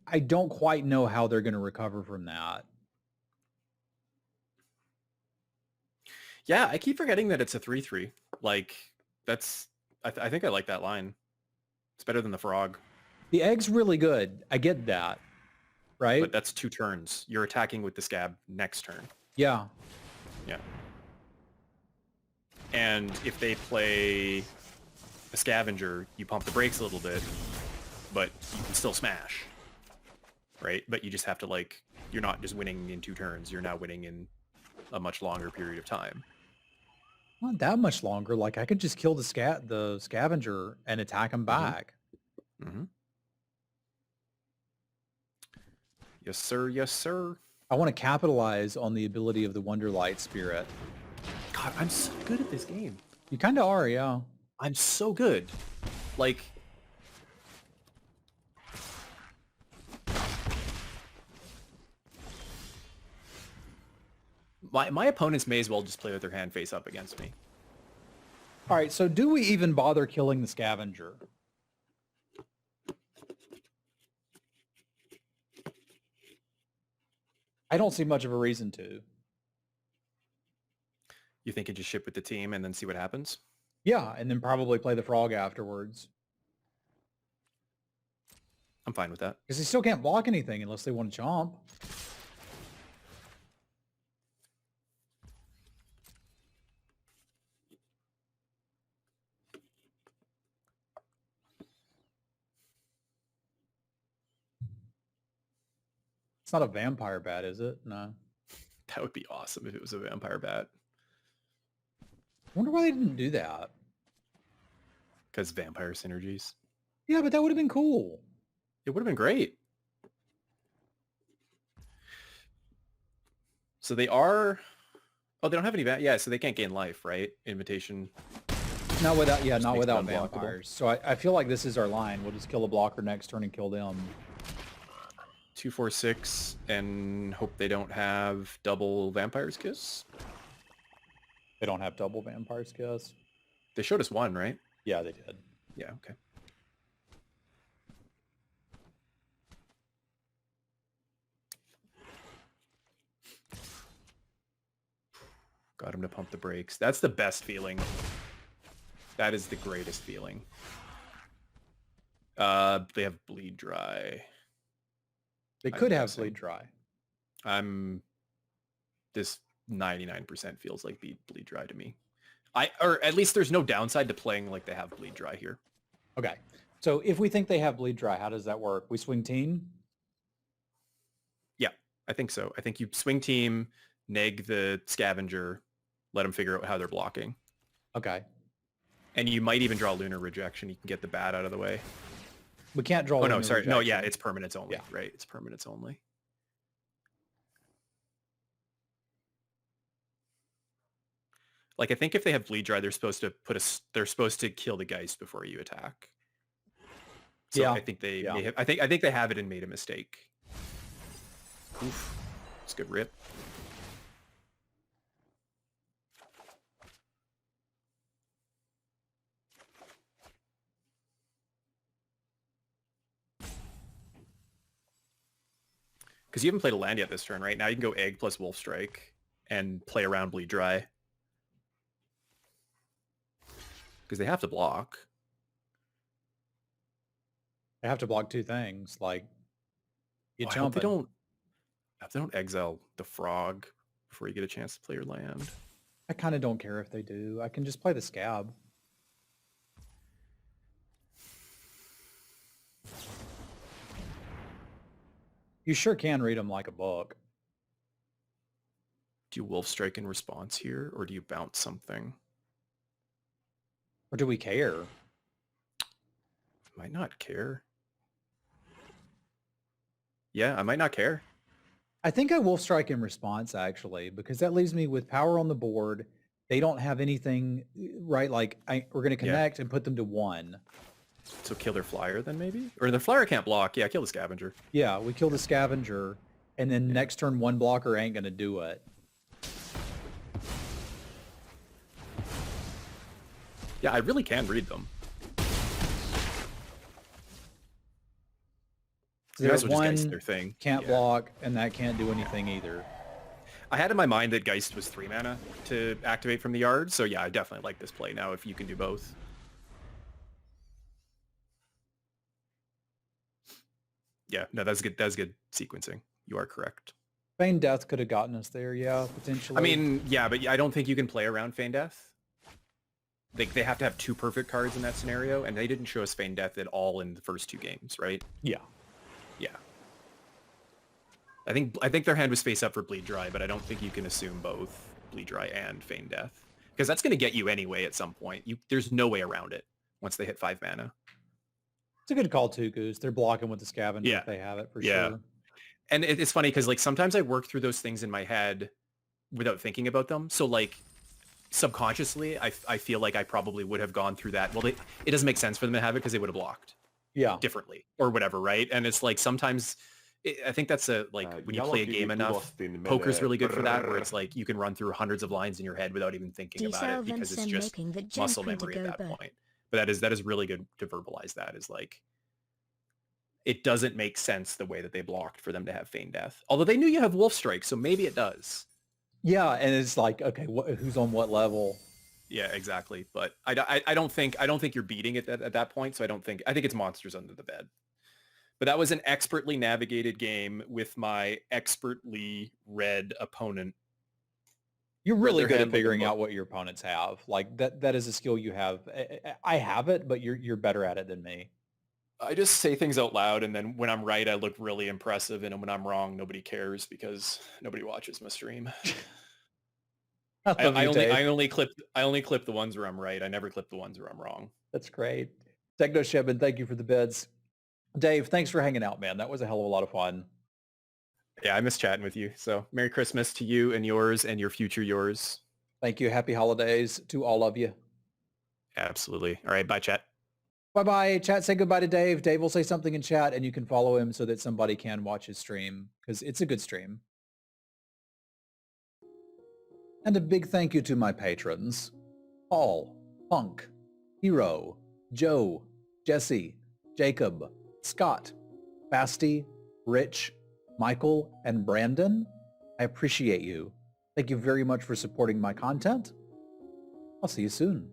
I don't quite know how they're going to recover from that. Yeah, I keep forgetting that it's a 3/3. Like, that's... I think I like that line. It's better than the frog. The egg's really good. I get that, right? But that's 2 turns. You're attacking with the scab next turn. Yeah. Yeah. And if they play a scavenger, you pump the brakes a little bit, but you can still smash. Right? But you just have to, like, you're not just winning in 2 turns. You're now winning in a much longer period of time. Not that much longer. Like I could just kill the scavenger and attack him back. Mm-hmm. Yes, sir. Yes, sir. I want to capitalize on the ability of the Wonderlight Spirit. God, I'm so good at this game. You kind of are, yeah. I'm so good. Like... My opponents may as well just play with their hand face up against me. All right, so do we even bother killing the scavenger? I don't see much of a reason to. You think you just ship with the team and then see what happens? Yeah, and then probably play the frog afterwards. I'm fine with that. Because they still can't block anything unless they want to chomp. It's not a vampire bat, is it? No. That would be awesome if it was a vampire bat. I wonder why they didn't do that. Because vampire synergies. Yeah, but that would have been cool. It would have been great. So they are... Oh, they don't have any... Yeah, so they can't gain life, right? Invitation. Not without, yeah, Just not makes without them unblockable. vampires. So I feel like this is our line. We'll just kill a blocker next turn and kill them. 2, 4, 6, and hope they don't have double Vampire's Kiss. They don't have double Vampire's Kiss. They showed us one, right? Yeah, they did. Yeah, okay. Got him to pump the brakes. That's the best feeling. That is the greatest feeling. They have Bleed Dry. They I'm could have guessing. Bleed Dry. This 99% feels like Bleed Dry to me. Or at least there's no downside to playing like they have Bleed Dry here. Okay. So if we think they have Bleed Dry, how does that work? We swing team? Yeah, I think so. I think you swing team, neg the scavenger, let them figure out how they're blocking. Okay. And you might even draw Lunar Rejection. You can get the bat out of the way. We can't draw. Oh, no, Lunar sorry. No, yeah, Rejection. it's permanents only, Yeah. right? It's permanents only. Like, I think if they have Bleed Dry, they're supposed to kill the Geist before you attack. So Yeah. I think they Yeah. may have, I think they have it and made a mistake. Oof. It's a good rip. Because you haven't played a land yet this turn, right? Now you can go Egg plus Wolf Strike and play around Bleed Dry. Because they have to block. They have to block two things. Like, you I hope jump. they don't exile the frog before you get a chance to play your land. I kind of don't care if they do. I can just play the scab. You sure can read them like a book. Do you Wolf Strike in response here, or do you bounce something? Or do we care? Might not care. Yeah, I might not care. I think I Wolf Strike in response, actually, because that leaves me with power on the board. They don't have anything, right? Like, we're going to connect and put them to 1. So kill their flyer then maybe? Or their flyer can't block. Yeah, kill the scavenger. Yeah, we kill the scavenger, and then next turn one blocker ain't gonna do it. Yeah, I really can read them. There's just Geist one their thing. can't block, and that can't do anything either. I had in my mind that Geist was 3 mana to activate from the yard, so yeah, I definitely like this play now if you can do both. Yeah, no, that's good. That's good sequencing. You are correct. Feign Death could have gotten us there, yeah, potentially. I mean, yeah, but I don't think you can play around Feign Death. They have to have 2 perfect cards in that scenario, and they didn't show us Feign Death at all in the first 2 games, right? Yeah. Yeah. I think their hand was face up for Bleed Dry, but I don't think you can assume both Bleed Dry and Feign Death. Because that's going to get you anyway at some point. There's no way around it once they hit 5 mana. It's a good call too, Goose. They're blocking with the scavenger if they have it for sure. And it's funny because like sometimes I work through those things in my head without thinking about them. So like subconsciously, I feel like I probably would have gone through that. Well, it doesn't make sense for them to have it because they would have blocked differently or whatever, right? And it's like sometimes I think that's when you play a game enough, poker's really good for that, where it's like you can run through hundreds of lines in your head without even thinking about it because it's just muscle memory at that point. But that is really good to verbalize that, is like it doesn't make sense the way that they blocked for them to have Feign Death. Although they knew you have Wolf Strike, so maybe it does. Yeah, and it's like, okay, who's on what level? Yeah, exactly. But I don't think you're beating it at that point. So I think it's monsters under the bed. But that was an expertly navigated game with my expertly read opponent. You're really good at figuring out what your opponents have. Like that is a skill you have. I have it, but you're better at it than me. I just say things out loud, and then when I'm right, I look really impressive, and when I'm wrong, nobody cares because nobody watches my stream. I only clip the ones where I'm right. I never clip the ones where I'm wrong. That's great. Techno Shebin, thank you for the bids. Dave, thanks for hanging out, man. That was a hell of a lot of fun. Yeah, I miss chatting with you. So Merry Christmas to you and yours and your future yours. Thank you. Happy holidays to all of you. Absolutely. All right. Bye, chat. Bye-bye. Chat, say goodbye to Dave. Dave will say something in chat, and you can follow him so that somebody can watch his stream, because it's a good stream. And a big thank you to my patrons: Paul, Punk, Hero, Joe, Jesse, Jacob, Scott, Basti, Rich, Michael, and Brandon. I appreciate you. Thank you very much for supporting my content. I'll see you soon.